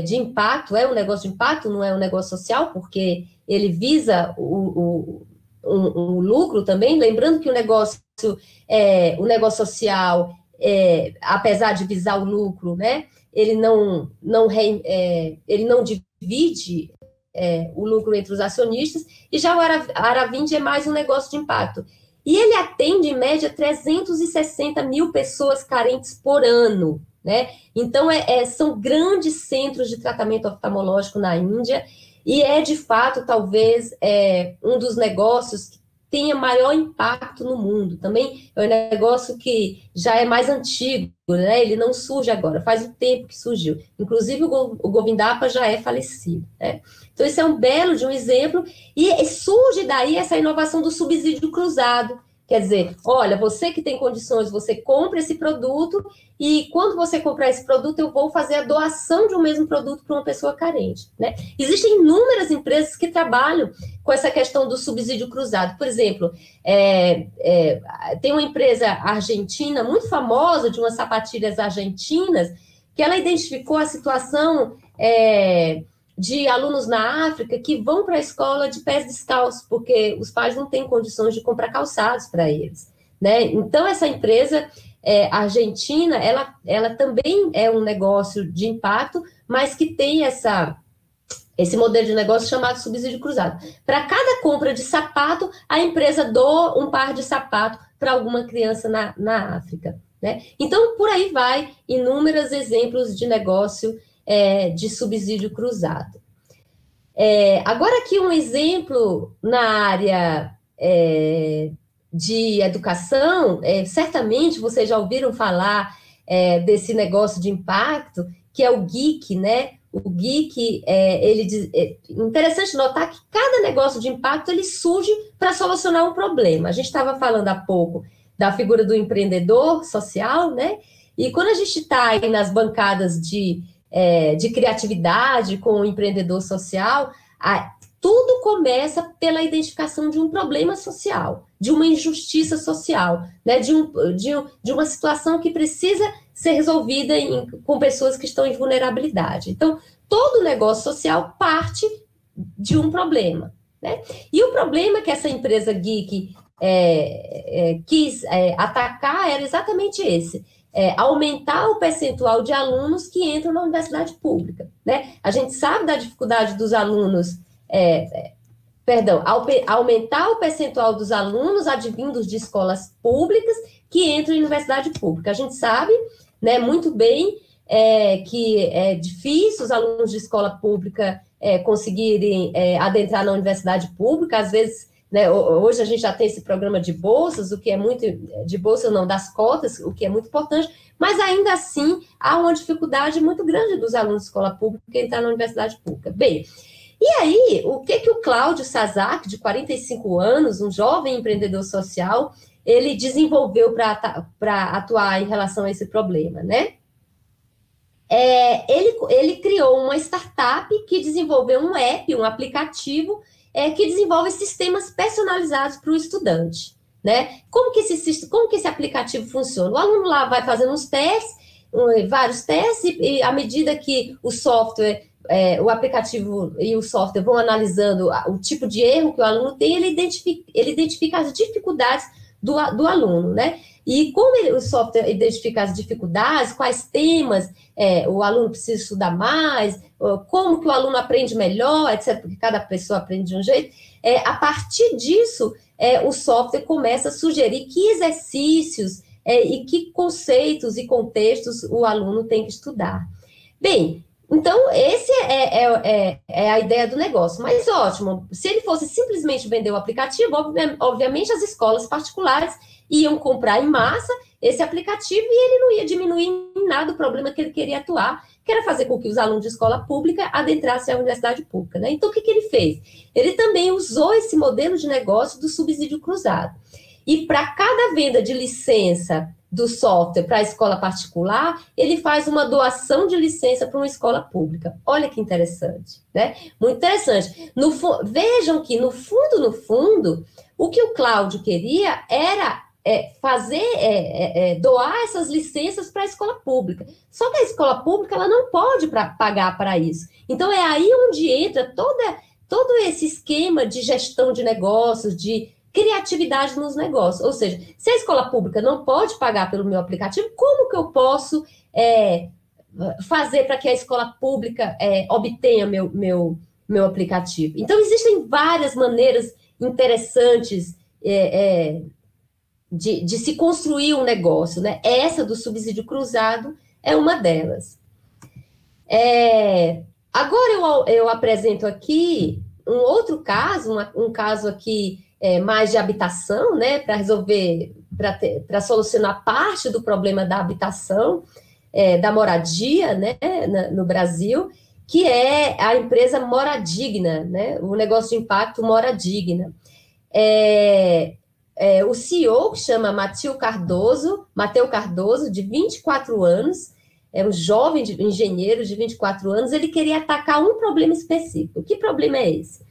de impacto, é um negócio de impacto, não é um negócio social, porque ele visa o lucro também, lembrando que o negócio social, apesar de visar o lucro, né, ele não divide o lucro entre os acionistas, e já o Aravindi é mais um negócio de impacto. E ele atende, em média, 360 mil pessoas carentes por ano, né? Então, são grandes centros de tratamento oftalmológico na Índia, e de fato, talvez, um dos negócios que tenha maior impacto no mundo. Também é um negócio que já é mais antigo, né? Ele não surge agora, faz um tempo que surgiu. Inclusive, o Govindapa já é falecido, né? Então, esse é um belo de um exemplo, e surge daí essa inovação do subsídio cruzado. Quer dizer, olha, você que tem condições, você compra esse produto, e quando você comprar esse produto, eu vou fazer a doação de um mesmo produto para uma pessoa carente, né? Existem inúmeras empresas que trabalham com essa questão do subsídio cruzado. Por exemplo, tem uma empresa argentina muito famosa, de umas sapatilhas argentinas, que ela identificou a situação de alunos na África que vão para a escola de pés descalços, porque os pais não têm condições de comprar calçados para eles, né? Então, essa empresa argentina, ela também é um negócio de impacto, mas que tem esse modelo de negócio chamado subsídio cruzado. Para cada compra de sapato, a empresa doa um par de sapato para alguma criança na África, né? Então, por aí vai, inúmeros exemplos de negócio de subsídio cruzado. Agora aqui um exemplo na área de educação, certamente vocês já ouviram falar desse negócio de impacto, que é o GEEK, né? O GEEK, interessante notar que cada negócio de impacto, ele surge para solucionar um problema. A gente estava falando há pouco da figura do empreendedor social, né? E quando a gente está aí nas bancadas de criatividade com o empreendedor social, tudo começa pela identificação de um problema social, de uma injustiça social, né, de uma situação que precisa ser resolvida com pessoas que estão em vulnerabilidade. Então, todo negócio social parte de um problema, né? E o problema que essa empresa GEEK quis atacar era exatamente esse. Aumentar o percentual de alunos que entram na universidade pública, né? A gente sabe da dificuldade dos alunos, aumentar o percentual dos alunos advindos de escolas públicas que entram em universidade pública. A gente sabe, né, muito bem que é difícil os alunos de escola pública conseguirem adentrar na universidade pública, às vezes, né, hoje a gente já tem esse programa de bolsas, o que é muito, de bolsa não, das cotas, o que é muito importante, mas ainda assim há uma dificuldade muito grande dos alunos de escola pública entrar na universidade pública. Bem, e aí, o que o Cláudio Sazak, de 45 anos, um jovem empreendedor social, ele desenvolveu para atuar em relação a esse problema, né? Ele criou uma startup que desenvolveu um app, um aplicativo, que desenvolve sistemas personalizados para o estudante, né? Como que esse aplicativo funciona? O aluno lá vai fazendo uns testes, vários testes, e à medida que o software, o aplicativo e o software vão analisando o tipo de erro que o aluno tem, ele identifica as dificuldades do aluno, né? E como o software identifica as dificuldades, quais temas o aluno precisa estudar mais, como que o aluno aprende melhor, etc., porque cada pessoa aprende de um jeito, a partir disso, o software começa a sugerir que exercícios e que conceitos e contextos o aluno tem que estudar. Bem, então, esse é a ideia do negócio. Mas ótimo, se ele fosse simplesmente vender o aplicativo, obviamente as escolas particulares iam comprar em massa esse aplicativo e ele não ia diminuir em nada o problema que ele queria atuar, que era fazer com que os alunos de escola pública adentrassem a universidade pública, né? Então, o que ele fez? Ele também usou esse modelo de negócio do subsídio cruzado. E para cada venda de licença do software para a escola particular, ele faz uma doação de licença para uma escola pública. Olha que interessante, né? Muito interessante. Vejam que, no fundo, o que o Cláudio queria era doar essas licenças para a escola pública. Só que a escola pública ela não pode pagar para isso. Então, é aí onde entra todo esse esquema de gestão de negócios, de criatividade nos negócios. Ou seja, se a escola pública não pode pagar pelo meu aplicativo, como que eu posso fazer para que a escola pública obtenha meu aplicativo? Então, existem várias maneiras interessantes de se construir um negócio, né? Essa do subsídio cruzado é uma delas. Agora eu apresento aqui um outro caso, um caso aqui mais de habitação, né? Para resolver, para solucionar parte do problema da habitação, da moradia, né? No Brasil, que é a empresa Moradigna, né? O negócio de impacto Moradigna. O CEO, que chama Mateu Cardoso, de 24 anos, é um jovem engenheiro de 24 anos, ele queria atacar um problema específico. Que problema é esse?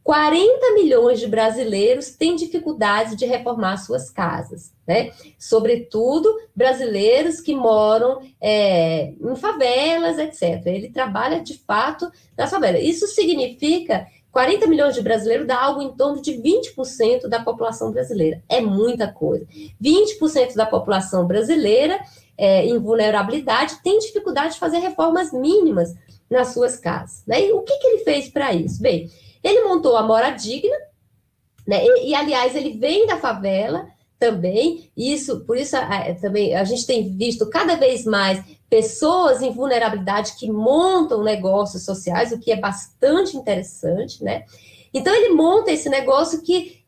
40 milhões de brasileiros têm dificuldade de reformar suas casas, né? Sobretudo brasileiros que moram em favelas, etc. Ele trabalha, de fato, nas favelas. Isso significa 40 milhões de brasileiros dá algo em torno de 20% da população brasileira. É muita coisa. 20% da população brasileira em vulnerabilidade tem dificuldade de fazer reformas mínimas nas suas casas, né? E o que ele fez para isso? Bem, ele montou a Moradigna, né? E, aliás, ele vem da favela também. Por isso também a gente tem visto cada vez mais pessoas em vulnerabilidade que montam negócios sociais, o que é bastante interessante, né? Então, ele monta esse negócio que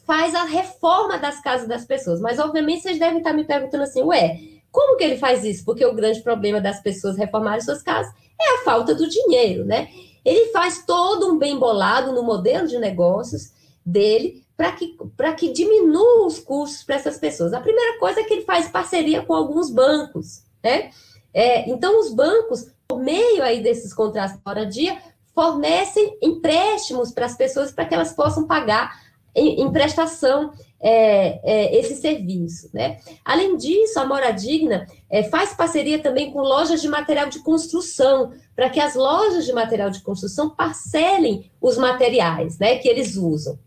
faz a reforma das casas das pessoas. Mas, obviamente, vocês devem estar me perguntando assim, como que ele faz isso? Porque o grande problema das pessoas reformarem suas casas é a falta do dinheiro, né? Ele faz todo um bem bolado no modelo de negócios dele para que diminua os custos para essas pessoas. A primeira coisa é que ele faz parceria com alguns bancos, né? Então, os bancos, por meio aí desses contratos de moradia, fornecem empréstimos para as pessoas para que elas possam pagar em prestação esse serviço, né? Além disso, a Moradigna faz parceria também com lojas de material de construção, para que as lojas de material de construção parcelem os materiais, né, que eles usam.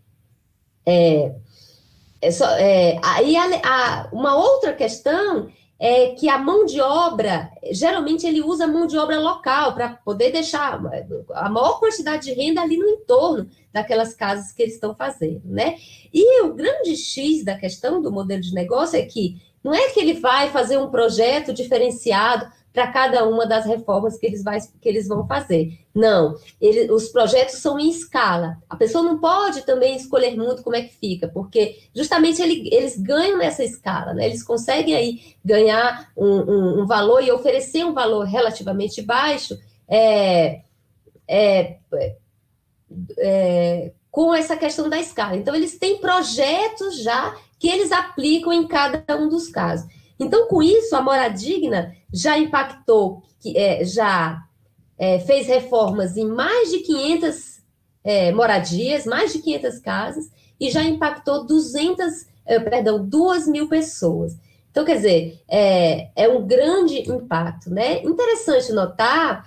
Uma outra questão é que a mão de obra, geralmente ele usa mão de obra local para poder deixar a maior quantidade de renda ali no entorno daquelas casas que eles estão fazendo, né? E o grande X da questão do modelo de negócio é que não é que ele vai fazer um projeto diferenciado para cada uma das reformas que eles vão fazer. Não, os projetos são em escala. A pessoa não pode também escolher muito como é que fica, porque justamente eles ganham nessa escala, né? Eles conseguem aí ganhar um valor e oferecer um valor relativamente baixo com essa questão da escala. Então, eles têm projetos já que eles aplicam em cada um dos casos. Então, com isso, a Moradigna já impactou, fez reformas em mais de 500 moradias, mais de 500 casas, e já impactou 2.000 pessoas. Então, quer dizer, é um grande impacto, né? Interessante notar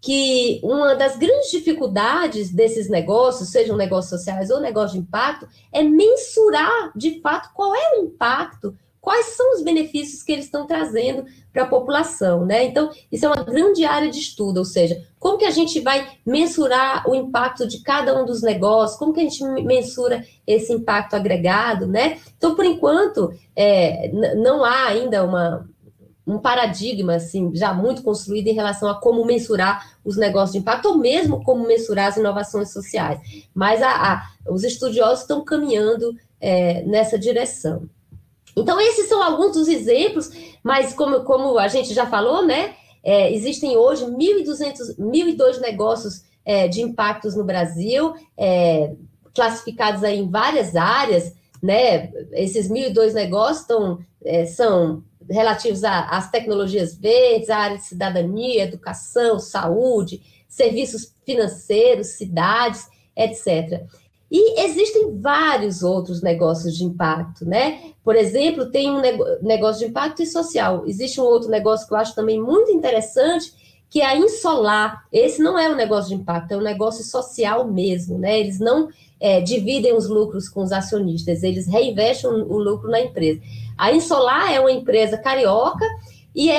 que uma das grandes dificuldades desses negócios, sejam negócios sociais ou negócios de impacto, é mensurar, de fato, qual é o impacto, quais são os benefícios que eles estão trazendo para a população, né? Então, isso é uma grande área de estudo, ou seja, como que a gente vai mensurar o impacto de cada um dos negócios, como que a gente mensura esse impacto agregado, né? Então, por enquanto, não há ainda um paradigma, assim, já muito construído em relação a como mensurar os negócios de impacto, ou mesmo como mensurar as inovações sociais. Mas os estudiosos estão caminhando nessa direção. Então, esses são alguns dos exemplos, mas como a gente já falou, né, existem hoje 1.200 negócios de impactos no Brasil, classificados aí em várias áreas, né? Esses 1.002 negócios são relativos às tecnologias verdes, à área de cidadania, educação, saúde, serviços financeiros, cidades, etc. E existem vários outros negócios de impacto, né? Por exemplo, tem um negócio de impacto e social. Existe um outro negócio que eu acho também muito interessante, que é a Insolar. Esse não é um negócio de impacto, é um negócio social mesmo, né? Eles não dividem os lucros com os acionistas, eles reinvestem o lucro na empresa. A Insolar é uma empresa carioca e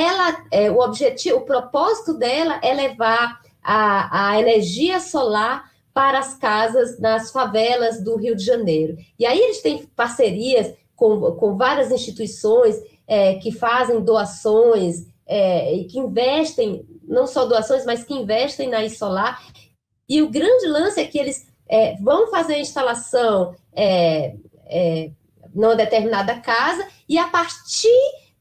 o propósito dela é levar a energia solar para as casas nas favelas do Rio de Janeiro. E aí eles têm parcerias com várias instituições que fazem doações e que investem, não só doações, mas que investem na Insolar. E o grande lance é que eles vão fazer a instalação numa determinada casa e a partir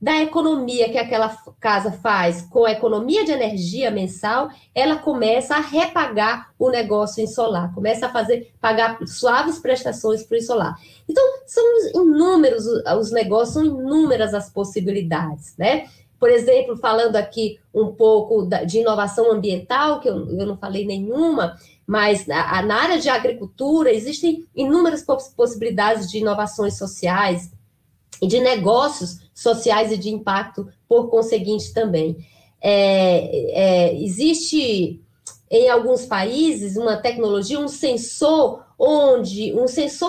da economia que aquela casa faz com a economia de energia mensal, ela começa a repagar o negócio em solar, começa a pagar suaves prestações para o solar. Então, são inúmeros os negócios, são inúmeras as possibilidades, né? Por exemplo, falando aqui um pouco de inovação ambiental, que eu não falei nenhuma, mas na área de agricultura existem inúmeras possibilidades de inovações sociais e de negócios sociais e de impacto, por conseguinte, também. Existe, em alguns países, uma tecnologia, um sensor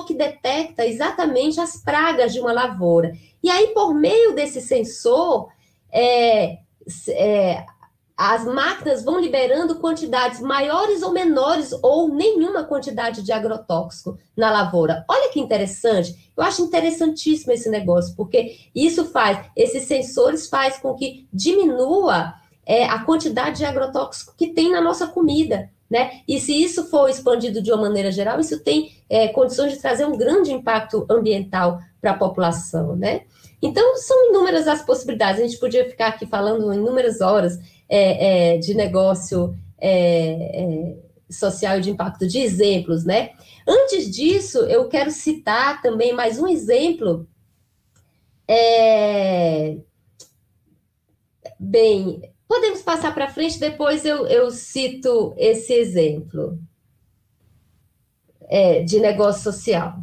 que detecta exatamente as pragas de uma lavoura. E aí, por meio desse sensor, as máquinas vão liberando quantidades maiores ou menores, ou nenhuma quantidade de agrotóxico na lavoura. Olha que interessante. Eu acho interessantíssimo esse negócio, porque esses sensores fazem com que diminua a quantidade de agrotóxico que tem na nossa comida, né? E se isso for expandido de uma maneira geral, isso tem condições de trazer um grande impacto ambiental para a população, né? Então, são inúmeras as possibilidades. A gente podia ficar aqui falando inúmeras horas de negócio social e de impacto, de exemplos, né? Antes disso, eu quero citar também mais um exemplo. Bem, podemos passar para frente, depois eu cito esse exemplo de negócio social.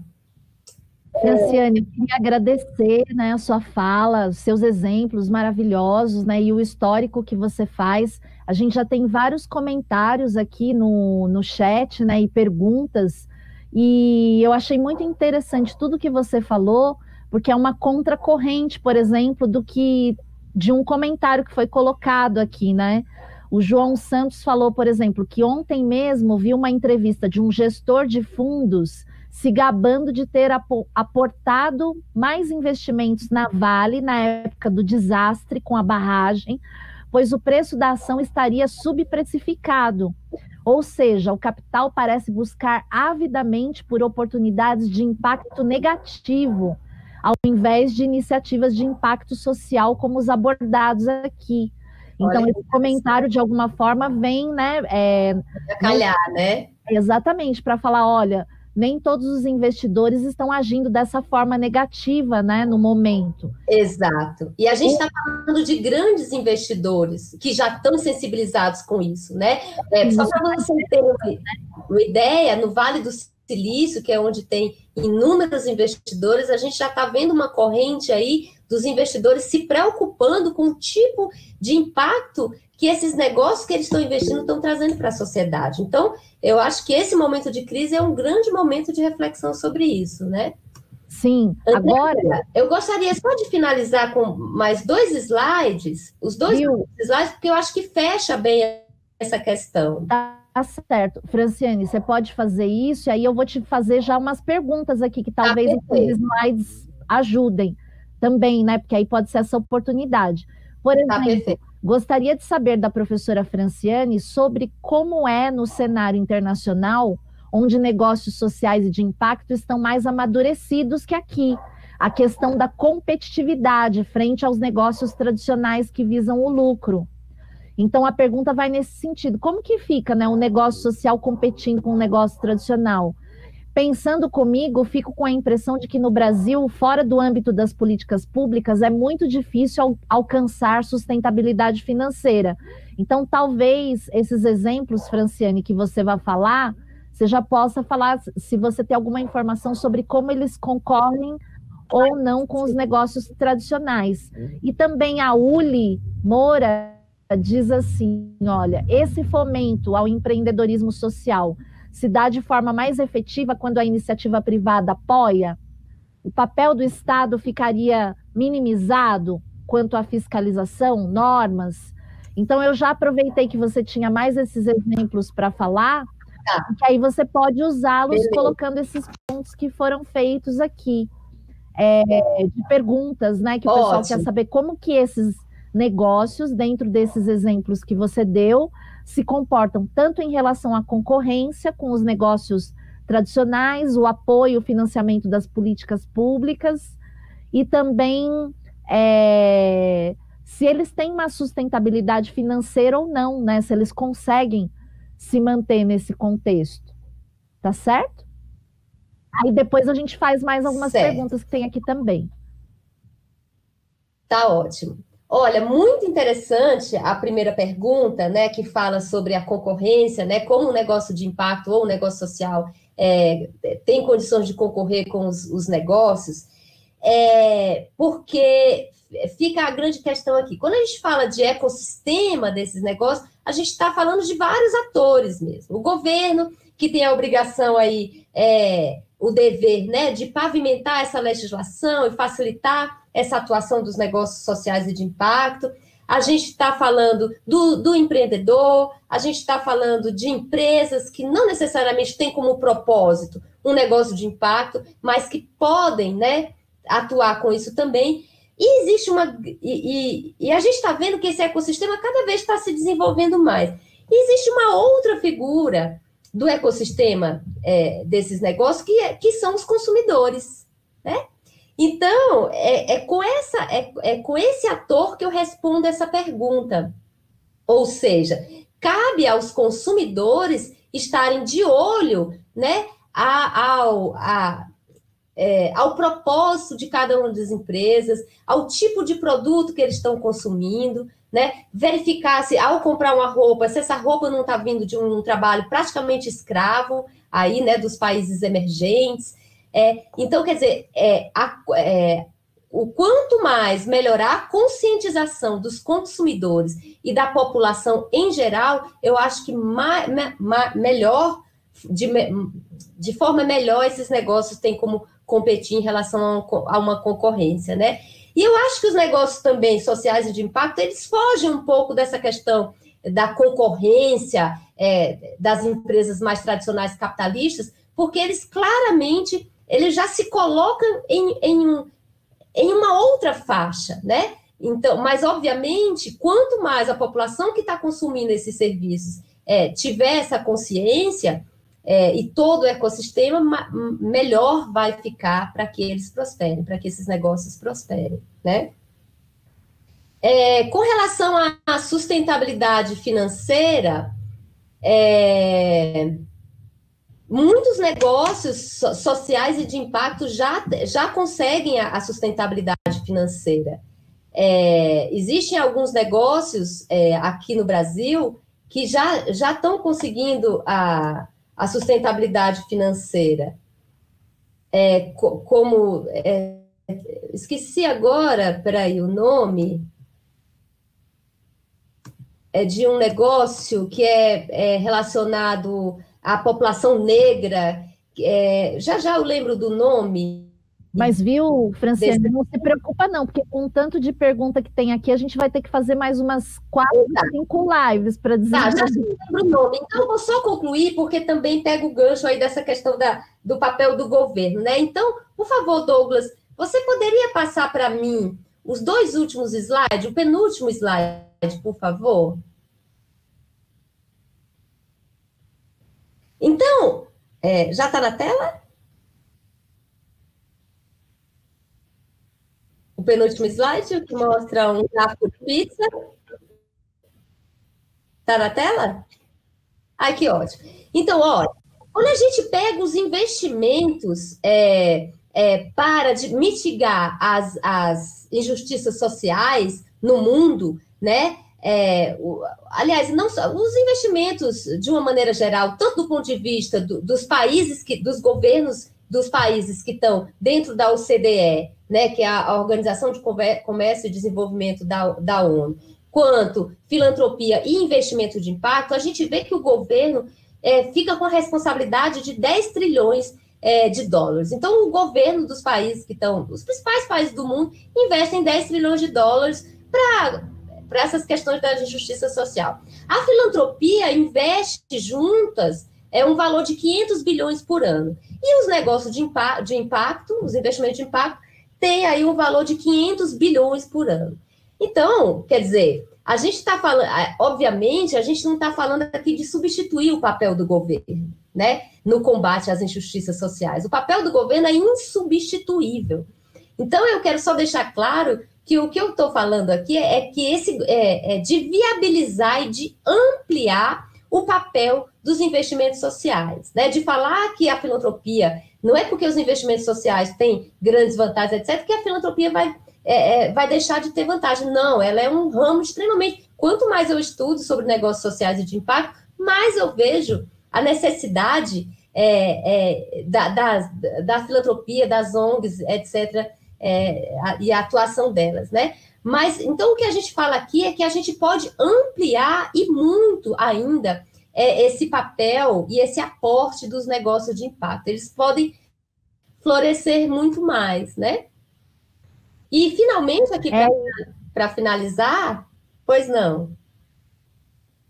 Franciane, eu queria agradecer, né, a sua fala, os seus exemplos maravilhosos, né, e o histórico que você faz. A gente já tem vários comentários aqui no chat, né, e perguntas, e eu achei muito interessante tudo que você falou, porque é uma contracorrente, por exemplo, de um comentário que foi colocado aqui, né? O João Santos falou, por exemplo, que ontem mesmo viu uma entrevista de um gestor de fundos se gabando de ter aportado mais investimentos na Vale na época do desastre com a barragem, pois o preço da ação estaria subprecificado. Ou seja, o capital parece buscar avidamente por oportunidades de impacto negativo, ao invés de iniciativas de impacto social como os abordados aqui. Então, esse comentário, de alguma forma, vem, né? Calhar, né? Exatamente, para falar, olha, nem todos os investidores estão agindo dessa forma negativa, né, no momento. Exato. E a gente está falando de grandes investidores que já estão sensibilizados com isso, só para você ter uma ideia, no Vale do Silício, que é onde tem inúmeros investidores, a gente já está vendo uma corrente aí dos investidores se preocupando com o tipo de impacto que esses negócios que eles estão investindo estão trazendo para a sociedade. Então, eu acho que esse momento de crise é um grande momento de reflexão sobre isso, né? Sim, agora... Eu gostaria só de finalizar com mais 2 slides, os 2 slides, porque eu acho que fecha bem essa questão. Tá certo. Franciane, você pode fazer isso, e aí eu vou te fazer já umas perguntas aqui, que talvez os slides ajudem também, né? Porque aí pode ser essa oportunidade. Por exemplo, gostaria de saber da professora Franciane sobre como é no cenário internacional, onde negócios sociais e de impacto estão mais amadurecidos que aqui. A questão da competitividade frente aos negócios tradicionais que visam o lucro. Então, a pergunta vai nesse sentido. Como que fica, né, um negócio social competindo com um negócio tradicional? Pensando comigo, fico com a impressão de que no Brasil, fora do âmbito das políticas públicas, é muito difícil alcançar sustentabilidade financeira. Então, talvez esses exemplos, Franciane, que você vai falar, você já possa falar se você tem alguma informação sobre como eles concorrem ou não com os negócios tradicionais. E também a Uli Moura diz assim, olha, esse fomento ao empreendedorismo social se dá de forma mais efetiva quando a iniciativa privada apoia? O papel do Estado ficaria minimizado quanto à fiscalização, normas? Então, eu já aproveitei que você tinha mais esses exemplos para falar, que aí você pode usá-los colocando esses pontos que foram feitos aqui, de perguntas, né, que o pessoal quer saber como que esses negócios, dentro desses exemplos que você deu, se comportam tanto em relação à concorrência com os negócios tradicionais, o apoio, o financiamento das políticas públicas, e também se eles têm uma sustentabilidade financeira ou não, né? Se eles conseguem se manter nesse contexto. Tá certo? Aí depois a gente faz mais algumas perguntas que tem aqui também. Tá ótimo. Olha, muito interessante a primeira pergunta, né, que fala sobre a concorrência, né, como um negócio de impacto ou um negócio social tem condições de concorrer com os negócios, porque fica a grande questão aqui. Quando a gente fala de ecossistema desses negócios, a gente está falando de vários atores mesmo. O governo, que tem a obrigação aí, o dever, né, de pavimentar essa legislação e facilitar essa atuação dos negócios sociais e de impacto. A gente está falando do empreendedor, a gente está falando de empresas que não necessariamente têm como propósito um negócio de impacto, mas que podem, né, atuar com isso também. E existe e a gente está vendo que esse ecossistema cada vez está se desenvolvendo mais. E existe uma outra figura do ecossistema desses negócios que são os consumidores, né? Então, com esse ator que eu respondo essa pergunta. Ou seja, cabe aos consumidores estarem de olho, né, ao propósito de cada uma das empresas, ao tipo de produto que eles estão consumindo, né, verificar se, ao comprar uma roupa, se essa roupa não está vindo de um trabalho praticamente escravo, aí, né, dos países emergentes. Então, quer dizer, o quanto mais melhorar a conscientização dos consumidores e da população em geral, eu acho que melhor, de forma melhor, esses negócios têm como competir em relação a uma concorrência, né? E eu acho que os negócios também sociais e de impacto, eles fogem um pouco dessa questão da concorrência das empresas mais tradicionais capitalistas, porque eles claramente já se colocam em uma outra faixa, né? Então, mas, obviamente, quanto mais a população que está consumindo esses serviços tiver essa consciência, e todo o ecossistema, melhor vai ficar para que eles prosperem, para que esses negócios prosperem, né? Com relação à sustentabilidade financeira, muitos negócios sociais e de impacto já conseguem a sustentabilidade financeira. Existem alguns negócios aqui no Brasil que já estão conseguindo a sustentabilidade financeira. Esqueci agora, peraí, o nome, é de um negócio que é relacionado à população negra, já eu lembro do nome. Mas viu, Franciane, não se preocupa não, porque com o tanto de pergunta que tem aqui, a gente vai ter que fazer mais umas 4, 5 lives para dizer. Já lembro o nome. Então, eu vou só concluir, porque também pega o gancho aí dessa questão do papel do governo, né? Então, por favor, Douglas, você poderia passar para mim os 2 últimos slides, o penúltimo slide, por favor? Então, já está na tela? O penúltimo slide, que mostra um gráfico de pizza. Está na tela? Ai, que ótimo. Então, olha, quando a gente pega os investimentos para mitigar as injustiças sociais no mundo, né? Aliás, não só os investimentos de uma maneira geral, tanto do ponto de vista dos países, dos governos dos países que estão dentro da OCDE, né, que é a Organização de Comércio e Desenvolvimento da ONU, quanto filantropia e investimento de impacto, a gente vê que o governo fica com a responsabilidade de 10 trilhões de dólares. Então, o governo dos países que estão, os principais países do mundo, investem 10 trilhões de dólares para essas questões da justiça social. A filantropia investe juntas um valor de 500 bilhões por ano. E os negócios de impacto, os investimentos de impacto, têm aí um valor de 500 bilhões por ano. Então, quer dizer, a gente está falando, obviamente, a gente não está falando aqui de substituir o papel do governo, né, no combate às injustiças sociais. O papel do governo é insubstituível. Então, eu quero só deixar claro que o que eu estou falando aqui é que de viabilizar e de ampliar o papel dos investimentos sociais, né? De falar que a filantropia, não é porque os investimentos sociais têm grandes vantagens, etc., que a filantropia vai deixar de ter vantagem. Não, ela é um ramo extremamente... Quanto mais eu estudo sobre negócios sociais e de impacto, mais eu vejo a necessidade da filantropia, das ONGs, etc., e a atuação delas, né? Mas, então, o que a gente fala aqui é que a gente pode ampliar e muito ainda esse papel e esse aporte dos negócios de impacto. Eles podem florescer muito mais, né? E, finalmente, aqui, para finalizar, pois não.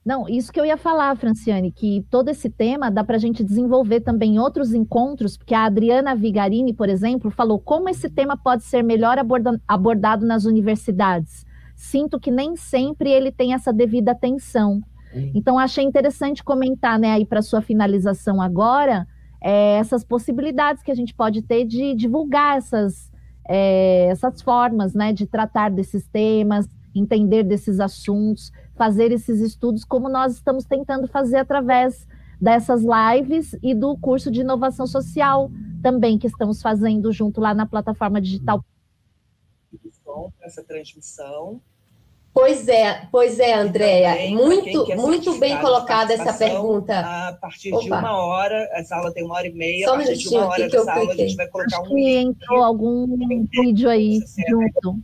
Não, isso que eu ia falar, Franciane, que todo esse tema dá para a gente desenvolver também outros encontros, porque a Adriana Vigarini, por exemplo, falou como esse tema pode ser melhor abordado nas universidades. Sinto que nem sempre ele tem essa devida atenção. Então, achei interessante comentar, né, aí para sua finalização agora, essas possibilidades que a gente pode ter de divulgar essas formas, né, de tratar desses temas, entender desses assuntos, fazer esses estudos, como nós estamos tentando fazer através dessas lives e do curso de inovação social também, que estamos fazendo junto lá na plataforma digital. Essa transmissão. Pois é, Andréia, muito bem colocada essa pergunta. A partir de 1 hora, essa aula tem 1h30, Só a partir de 1 hora dessa aula a gente vai colocar Acho que entrou algum vídeo aí junto.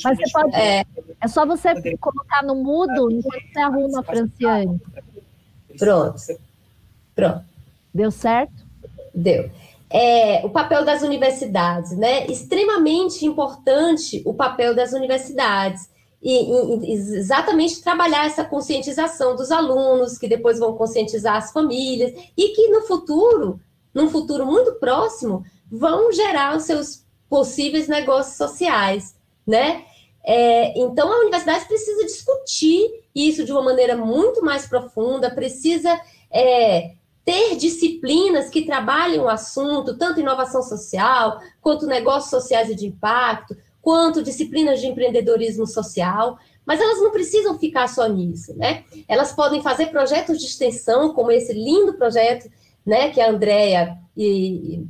Mas você pode, é só você colocar no mudo enquanto você arruma, Franciane. Pronto. Deu certo? Deu. O papel das universidades, né? Extremamente importante o papel das universidades. E exatamente trabalhar essa conscientização dos alunos, que depois vão conscientizar as famílias, e que num futuro muito próximo, vão gerar os seus possíveis negócios sociais, né? Então, a universidade precisa discutir isso de uma maneira muito mais profunda, precisa ter disciplinas que trabalhem o assunto, tanto inovação social, quanto negócios sociais e de impacto, quanto disciplinas de empreendedorismo social, mas elas não precisam ficar só nisso, né? Elas podem fazer projetos de extensão, como esse lindo projeto, né, que a Andréia e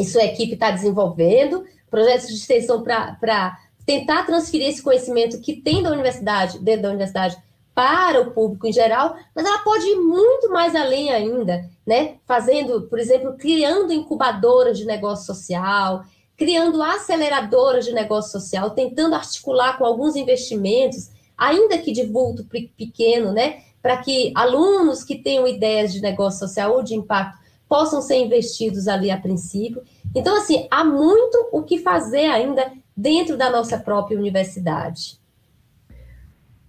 sua equipe está desenvolvendo, projetos de extensão para tentar transferir esse conhecimento que tem da universidade, dentro da universidade, para o público em geral, mas ela pode ir muito mais além ainda, né? Fazendo, por exemplo, criando incubadoras de negócio social, criando aceleradoras de negócio social, tentando articular com alguns investimentos, ainda que de vulto pequeno, né? Para que alunos que tenham ideias de negócio social ou de impacto possam ser investidos ali a princípio. Então, assim, há muito o que fazer ainda dentro da nossa própria universidade.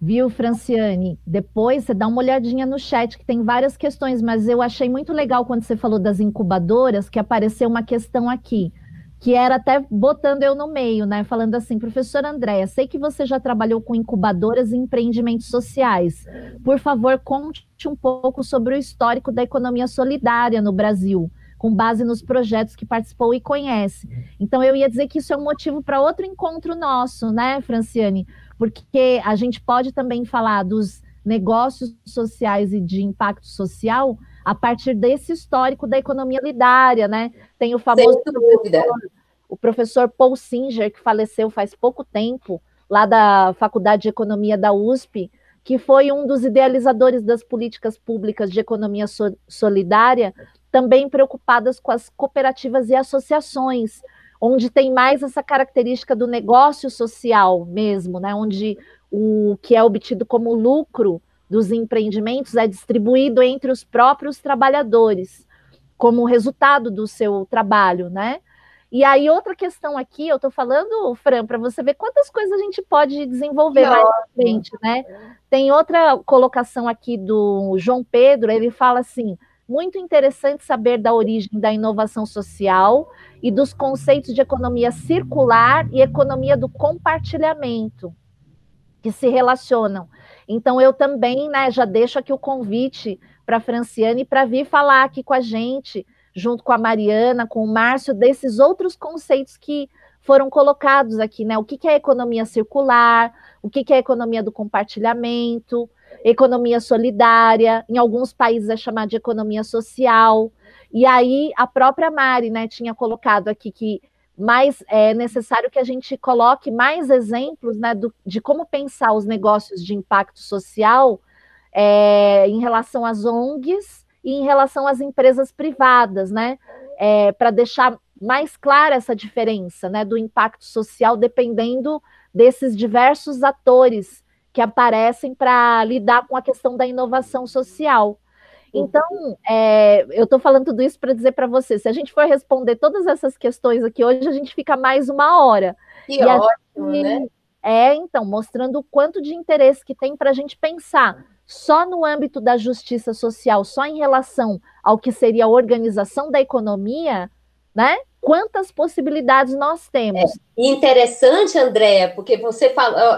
Viu, Franciane? Depois você dá uma olhadinha no chat, que tem várias questões, mas eu achei muito legal quando você falou das incubadoras, que apareceu uma questão aqui, que era até botando eu no meio, né? Falando assim, professora Andréa, sei que você já trabalhou com incubadoras e empreendimentos sociais. Por favor, conte um pouco sobre o histórico da economia solidária no Brasil, com base nos projetos que participou e conhece. Então, eu ia dizer que isso é um motivo para outro encontro nosso, né, Franciane? Porque a gente pode também falar dos negócios sociais e de impacto social a partir desse histórico da economia solidária, né? Tem o famoso o professor Paul Singer, que faleceu faz pouco tempo, lá da Faculdade de Economia da USP, que foi um dos idealizadores das políticas públicas de economia solidária, também preocupadas com as cooperativas e associações, onde tem mais essa característica do negócio social mesmo, né? Onde o que é obtido como lucro dos empreendimentos é distribuído entre os próprios trabalhadores, como resultado do seu trabalho, né? E aí, outra questão aqui, eu estou falando, Fran, para você ver quantas coisas a gente pode desenvolver mais à frente, né? Tem outra colocação aqui do João Pedro, ele fala assim: muito interessante saber da origem da inovação social e dos conceitos de economia circular e economia do compartilhamento, que se relacionam. Então, eu também, né, já deixo aqui o convite para a Franciane para vir falar aqui com a gente, junto com a Mariana, com o Márcio, desses outros conceitos que foram colocados aqui, né? O que é economia circular, o que é economia do compartilhamento, economia solidária, em alguns países é chamada de economia social. E aí a própria Mari, né, tinha colocado aqui que mais é necessário que a gente coloque mais exemplos, né, de como pensar os negócios de impacto social em relação às ONGs e em relação às empresas privadas, né, para deixar mais clara essa diferença, né, do impacto social, dependendo desses diversos atores que aparecem para lidar com a questão da inovação social. Então, eu estou falando tudo isso para dizer para você, se a gente for responder todas essas questões aqui hoje, a gente fica mais 1 hora. Que ótimo, né? Então, mostrando o quanto de interesse que tem para a gente pensar só no âmbito da justiça social, só em relação ao que seria a organização da economia, né? Quantas possibilidades nós temos. Interessante, Andréa, porque você falou...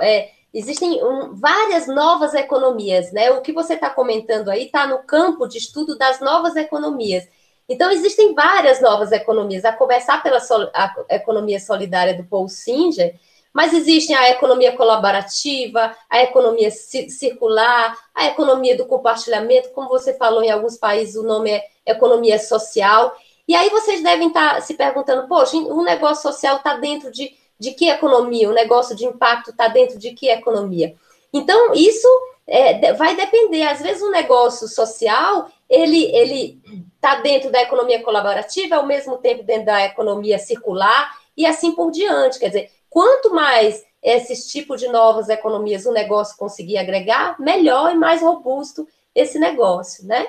existem várias novas economias, né? O que você está comentando aí está no campo de estudo das novas economias. Então, existem várias novas economias, a começar pela a economia solidária do Paul Singer, mas existem a economia colaborativa, a economia circular, a economia do compartilhamento, como você falou, em alguns países o nome é economia social. E aí vocês devem estar se perguntando, poxa, um negócio social está dentro de que economia? O negócio de impacto está dentro de que economia? Então, isso vai depender. Às vezes, um negócio social, ele está dentro da economia colaborativa, ao mesmo tempo dentro da economia circular, e assim por diante. Quer dizer, quanto mais esses tipos de novas economias o negócio conseguir agregar, melhor e mais robusto esse negócio, né?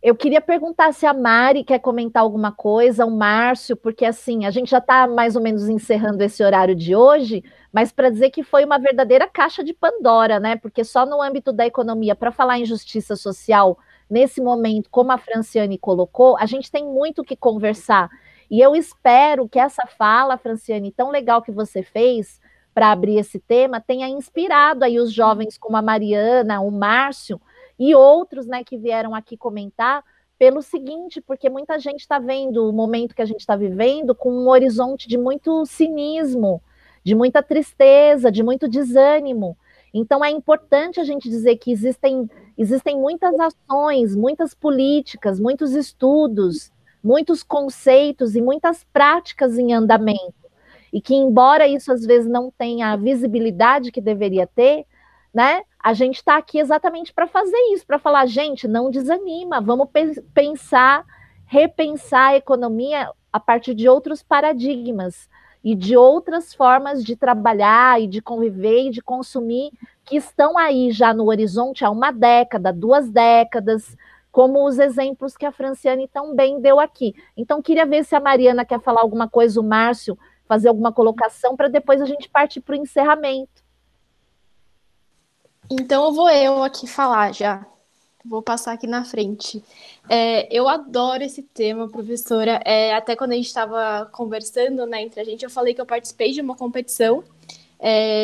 Eu queria perguntar se a Mari quer comentar alguma coisa, o Márcio, porque assim, a gente já está mais ou menos encerrando esse horário de hoje, mas para dizer que foi uma verdadeira caixa de Pandora, né? Porque só no âmbito da economia, para falar em justiça social, nesse momento, como a Franciane colocou, a gente tem muito o que conversar. E eu espero que essa fala, Franciane, tão legal que você fez para abrir esse tema, tenha inspirado aí os jovens como a Mariana, o Márcio, e outros, né, que vieram aqui comentar, pelo seguinte, porque muita gente está vendo o momento que a gente está vivendo com um horizonte de muito cinismo, de muita tristeza, de muito desânimo. Então, é importante a gente dizer que existem muitas ações, muitas políticas, muitos estudos, muitos conceitos e muitas práticas em andamento. E que, embora isso às vezes não tenha a visibilidade que deveria ter, né, a gente está aqui exatamente para fazer isso, para falar, gente, não desanima, vamos pensar, repensar a economia a partir de outros paradigmas e de outras formas de trabalhar e de conviver e de consumir que estão aí já no horizonte há 1 década, 2 décadas, como os exemplos que a Franciane tão bem deu aqui. Então, queria ver se a Mariana quer falar alguma coisa, o Márcio fazer alguma colocação, para depois a gente partir para o encerramento. Então, vou eu aqui falar já. Vou passar aqui na frente. Eu adoro esse tema, professora. Até quando a gente estava conversando, né, entre a gente, eu falei que eu participei de uma competição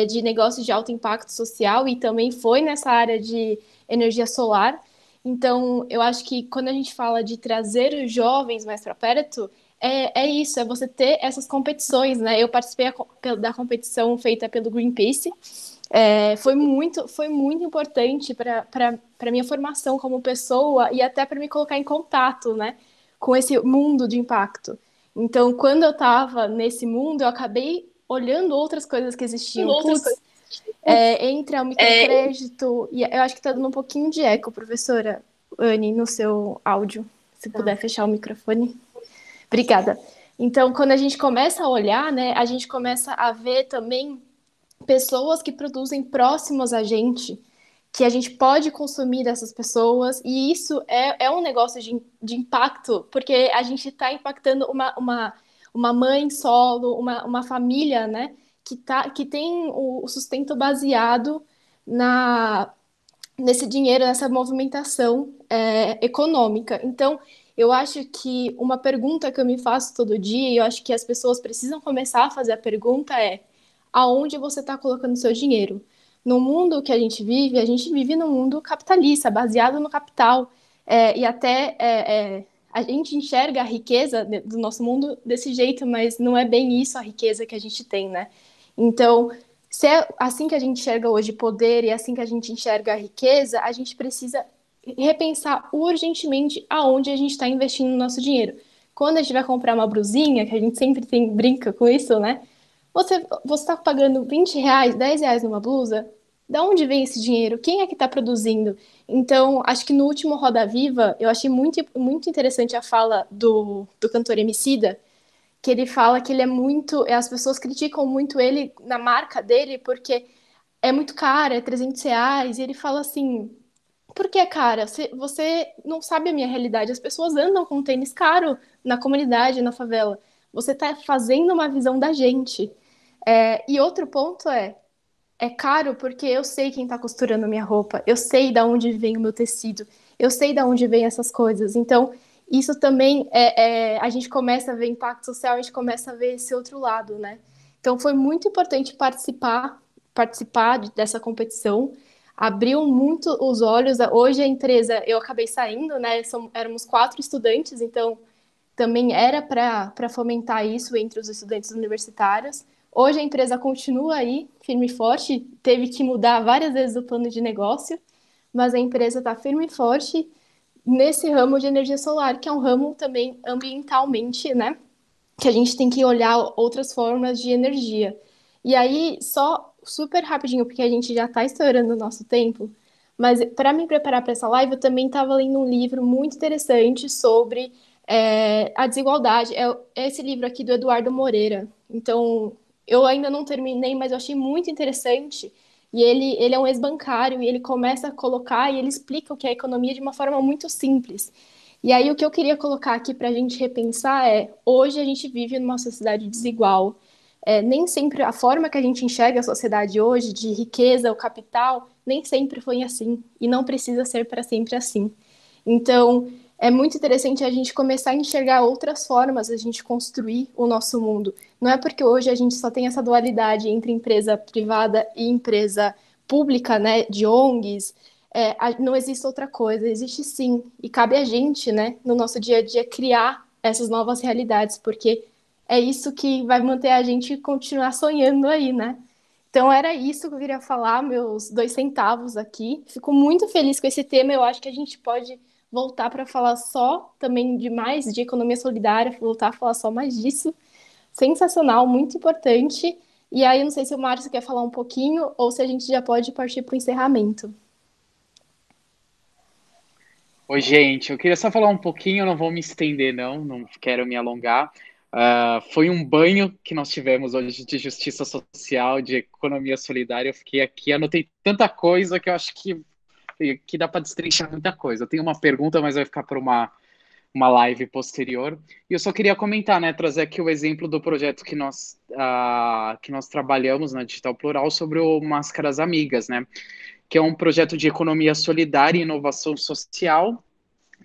de negócios de alto impacto social e também foi nessa área de energia solar. Então, eu acho que quando a gente fala de trazer os jovens mais para perto, isso, é você ter essas competições, né? Eu participei da competição feita pelo Greenpeace. Foi muito importante para a minha formação como pessoa e até para me colocar em contato, né, com esse mundo de impacto. Então, quando eu estava nesse mundo, eu acabei olhando outras coisas que existiam. Entre o microcrédito, e eu acho que está dando um pouquinho de eco, professora Anne, no seu áudio. Se puder fechar o microfone. Obrigada. Então, quando a gente começa a olhar, né, a gente começa a ver também pessoas que produzem próximos a gente, que a gente pode consumir dessas pessoas, e isso é um negócio de impacto, porque a gente está impactando uma mãe solo, uma família, né, que tem o sustento baseado nesse dinheiro, nessa movimentação econômica. Então, eu acho que uma pergunta que eu me faço todo dia, e eu acho que as pessoas precisam começar a fazer a pergunta aonde você está colocando seu dinheiro? No mundo que a gente vive num mundo capitalista, baseado no capital. E até a gente enxerga a riqueza do nosso mundo desse jeito, mas não é bem isso a riqueza que a gente tem, né? Então, se é assim que a gente enxerga hoje poder e assim que a gente enxerga a riqueza, a gente precisa repensar urgentemente aonde a gente está investindo o nosso dinheiro. Quando a gente vai comprar uma blusinha, que a gente sempre brinca com isso, né? Você está pagando R$20, R$10 numa blusa? Da onde vem esse dinheiro? Quem é que está produzindo? Então, acho que no último Roda Viva, eu achei muito, muito interessante a fala do cantor Emicida, que ele fala que ele é muito... As pessoas criticam muito ele na marca dele, porque é muito caro, é R$300, e ele fala assim... Por que, cara? Você não sabe a minha realidade. As pessoas andam com tênis caro na comunidade, na favela. Você está fazendo uma visão da gente. E outro ponto é caro porque eu sei quem está costurando minha roupa, eu sei de onde vem o meu tecido, eu sei de onde vem essas coisas. Então, isso também a gente começa a ver impacto social, a gente começa a ver esse outro lado, né? Então, foi muito importante participar dessa competição, abriu muito os olhos. Hoje a empresa, eu acabei saindo, né? Éramos 4 estudantes, então também era para fomentar isso entre os estudantes universitários. Hoje a empresa continua aí, firme e forte, teve que mudar várias vezes o plano de negócio, mas a empresa está firme e forte nesse ramo de energia solar, que é um ramo também ambientalmente, né? Que a gente tem que olhar outras formas de energia. E aí, só super rapidinho, porque a gente já está estourando o nosso tempo, mas para me preparar para essa live, eu também estava lendo um livro muito interessante sobre a desigualdade. É esse livro aqui do Eduardo Moreira. Então, eu ainda não terminei, mas eu achei muito interessante. E ele é um ex-bancário e ele começa a colocar e ele explica o que é a economia de uma forma muito simples. E aí o que eu queria colocar aqui para a gente repensar hoje a gente vive numa sociedade desigual. Nem sempre a forma que a gente enxerga a sociedade hoje, de riqueza, o capital, nem sempre foi assim. E não precisa ser para sempre assim. Então, é muito interessante a gente começar a enxergar outras formas de a gente construir o nosso mundo. Não é porque hoje a gente só tem essa dualidade entre empresa privada e empresa pública, né, de ONGs, não existe outra coisa, existe sim. E cabe a gente, né, no nosso dia a dia, criar essas novas realidades, porque é isso que vai manter a gente continuar sonhando aí, né? Então era isso que eu queria falar, meus 2 centavos aqui. Fico muito feliz com esse tema, eu acho que a gente pode voltar para falar só também de mais de economia solidária, voltar a falar só mais disso. Sensacional, muito importante. E aí, não sei se o Márcio quer falar um pouquinho ou se a gente já pode partir para o encerramento. Oi, gente, eu queria só falar um pouquinho, eu não vou me estender, não quero me alongar. Foi um banho que nós tivemos hoje de justiça social, de economia solidária. Eu fiquei aqui, anotei tanta coisa que eu acho que dá para destrinchar muita coisa. Eu tenho uma pergunta, mas vai ficar para uma live posterior. E eu só queria comentar, né, trazer aqui o exemplo do projeto que nós trabalhamos na Digital Plural sobre o Máscaras Amigas, né? Que é um projeto de economia solidária e inovação social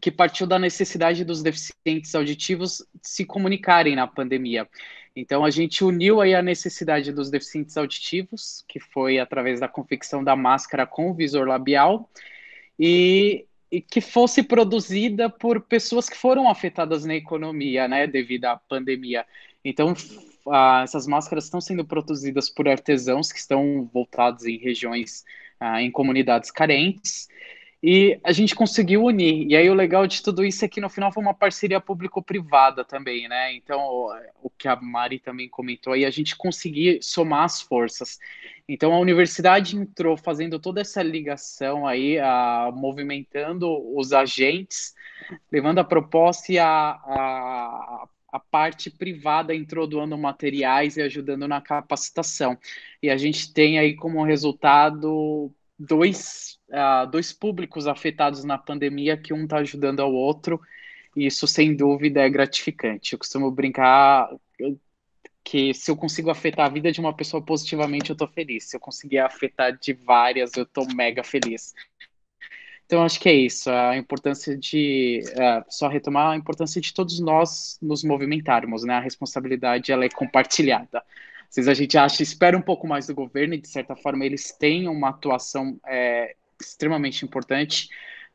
que partiu da necessidade dos deficientes auditivos se comunicarem na pandemia. Então, a gente uniu aí a necessidade dos deficientes auditivos, que foi através da confecção da máscara com visor labial, e que fosse produzida por pessoas que foram afetadas na economia, né, devido à pandemia. Então, essas máscaras estão sendo produzidas por artesãos que estão voltados em regiões, em comunidades carentes, e a gente conseguiu unir. E aí o legal de tudo isso é que no final foi uma parceria público-privada também, né? Então, o que a Mari também comentou aí, a gente conseguiu somar as forças. Então, a universidade entrou fazendo toda essa ligação aí, movimentando os agentes, levando a proposta, e a parte privada entrou doando materiais e ajudando na capacitação. E a gente tem aí como resultado dois públicos afetados na pandemia, que um está ajudando ao outro, e isso, sem dúvida, é gratificante. Eu costumo brincar que se eu consigo afetar a vida de uma pessoa positivamente, eu estou feliz. Se eu conseguir afetar de várias, eu estou mega feliz. Então, acho que é isso, a importância só retomar a importância de todos nós nos movimentarmos, né? A responsabilidade, ela é compartilhada. Às vezes a gente espera um pouco mais do governo, e de certa forma eles têm uma atuação extremamente importante,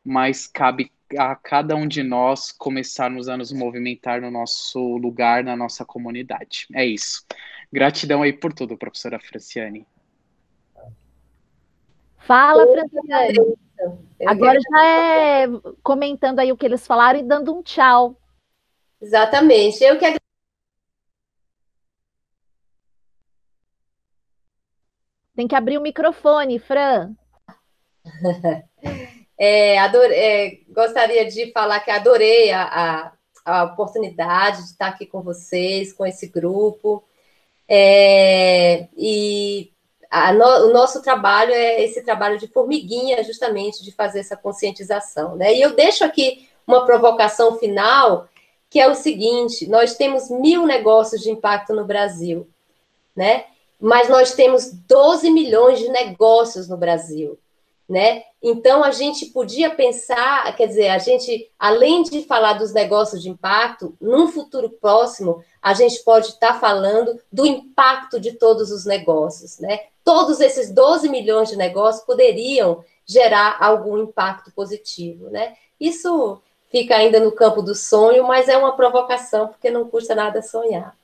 mas cabe a cada um de nós começarmos a nos movimentar no nosso lugar, na nossa comunidade. É isso. Gratidão aí por tudo, professora Franciane. Fala, Franciane. Agora já é comentando aí o que eles falaram e dando um tchau. Exatamente. Eu que Tem que abrir o microfone, Fran. Gostaria de falar que adorei a oportunidade de estar aqui com vocês, com esse grupo. O nosso trabalho é esse trabalho de formiguinha, justamente, de fazer essa conscientização, né? E eu deixo aqui uma provocação final, que é o seguinte: nós temos 1.000 negócios de impacto no Brasil, né? Mas nós temos 12 milhões de negócios no Brasil, né? Então, a gente podia pensar, quer dizer, a gente, além de falar dos negócios de impacto, num futuro próximo, a gente pode estar falando do impacto de todos os negócios, né? Todos esses 12 milhões de negócios poderiam gerar algum impacto positivo, né? Isso fica ainda no campo do sonho, mas é uma provocação, porque não custa nada sonhar.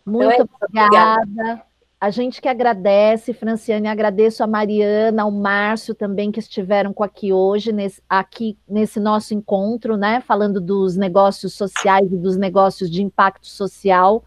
Muito obrigada. A gente que agradece, Franciane, agradeço a Mariana, ao Márcio também, que estiveram aqui hoje, nesse nosso encontro, né, falando dos negócios sociais e dos negócios de impacto social.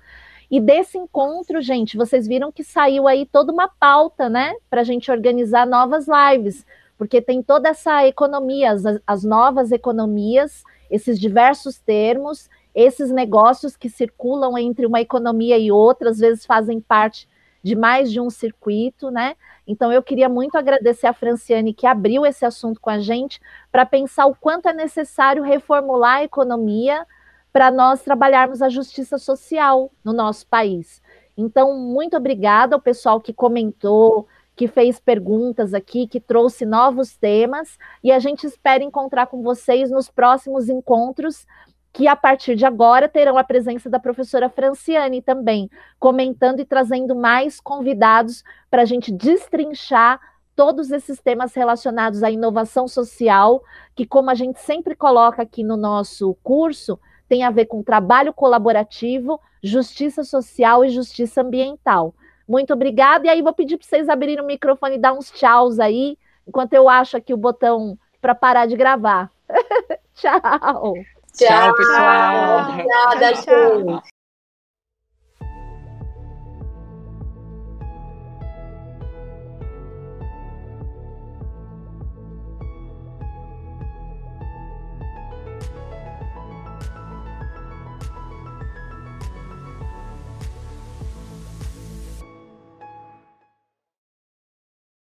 E desse encontro, gente, vocês viram que saiu aí toda uma pauta, né, para a gente organizar novas lives, porque tem toda essa economia, as novas economias, esses diversos termos, esses negócios que circulam entre uma economia e outra, às vezes fazem parte de mais de um circuito, né? Então, eu queria muito agradecer a Franciane, que abriu esse assunto com a gente, para pensar o quanto é necessário reformular a economia para nós trabalharmos a justiça social no nosso país. Então, muito obrigada ao pessoal que comentou, que fez perguntas aqui, que trouxe novos temas, e a gente espera encontrar com vocês nos próximos encontros, que a partir de agora terão a presença da professora Franciane também, comentando e trazendo mais convidados para a gente destrinchar todos esses temas relacionados à inovação social, que, como a gente sempre coloca aqui no nosso curso, tem a ver com trabalho colaborativo, justiça social e justiça ambiental. Muito obrigada, e aí vou pedir para vocês abrirem o microfone e dar uns tchauz aí, enquanto eu acho aqui o botão para parar de gravar. Tchau! Tchau, pessoal! Obrigada, gente!